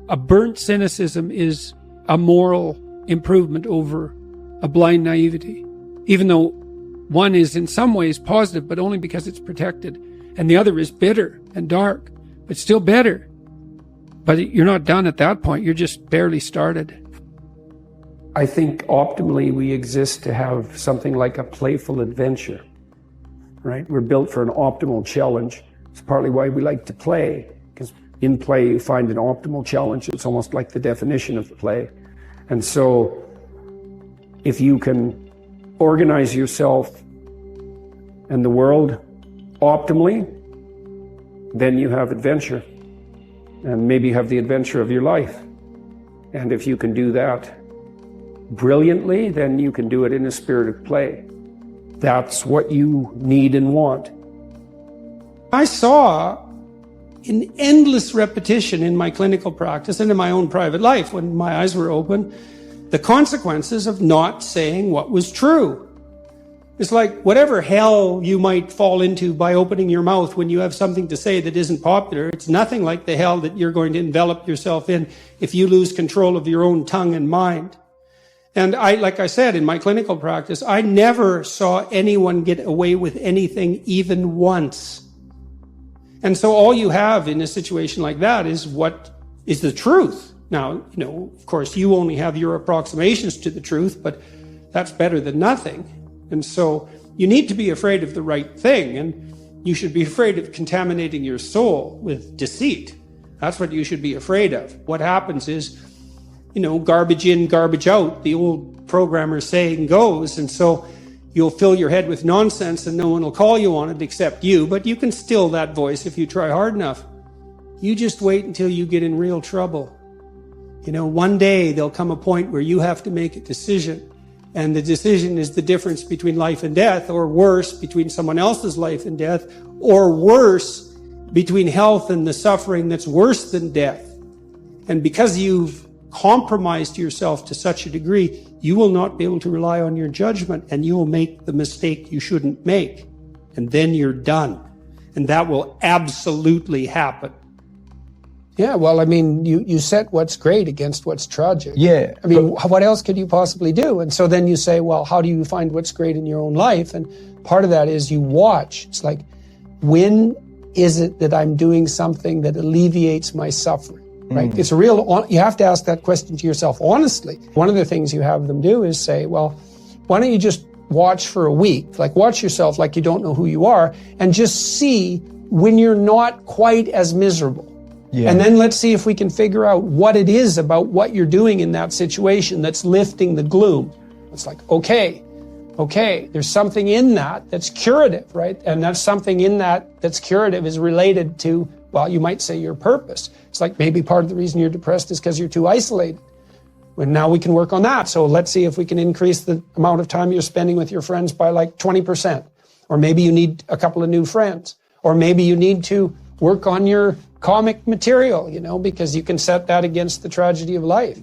a burnt cynicism is a moral improvement over a blind naivety, even though one is in some ways positive, but only because it's protected, and the other is bitter and dark, but still better. But you're not done at that point. You're just barely started. I think optimally we exist to have something like a playful adventure, right? We're built for an optimal challenge. It's partly why we like to play, because in play you find an optimal challenge. It's almost like the definition of play. And so if you can organize yourself and the world optimally, then you have adventure. And maybe you have the adventure of your life. And if you can do that brilliantly, then you can do it in a spirit of play. That's what you need and want. I saw in endless repetition in my clinical practice and in my own private life, when my eyes were open, the consequences of not saying what was true. It's like whatever hell you might fall into by opening your mouth when you have something to say that isn't popular, it's nothing like the hell that you're going to envelop yourself in if you lose control of your own tongue and mind. And like I said, in my clinical practice, I never saw anyone get away with anything even once. And so all you have in a situation like that is what is the truth. Now, of course, you only have your approximations to the truth, but that's better than nothing. And so you need to be afraid of the right thing, and you should be afraid of contaminating your soul with deceit. That's what you should be afraid of. What happens is, garbage in, garbage out, the old programmer saying goes, and so you'll fill your head with nonsense and no one will call you on it except you, but you can still that voice if you try hard enough. You just wait until you get in real trouble. One day there'll come a point where you have to make a decision. And the decision is the difference between life and death, or worse, between someone else's life and death, or worse, between health and the suffering that's worse than death. And because you've compromised yourself to such a degree, you will not be able to rely on your judgment, and you will make the mistake you shouldn't make. And then you're done. And that will absolutely happen. Yeah, well, you set what's great against what's tragic. Yeah. What else could you possibly do? And so then you say, well, how do you find what's great in your own life? And part of that is you watch. It's like, when is it that I'm doing something that alleviates my suffering? Right? It's you have to ask that question to yourself honestly. One of the things you have them do is say, well, why don't you just watch for a week? Like, watch yourself like you don't know who you are, and just see when you're not quite as miserable. Yeah. And then let's see if we can figure out what it is about what you're doing in that situation that's lifting the gloom. It's like, okay, there's something in that that's curative, right? And that's something in that that's curative is related to, well, you might say your purpose. It's like maybe part of the reason you're depressed is because you're too isolated. And now we can work on that. So let's see if we can increase the amount of time you're spending with your friends by like 20%. Or maybe you need a couple of new friends. Or maybe you need to work on your comic material, because you can set that against the tragedy of life.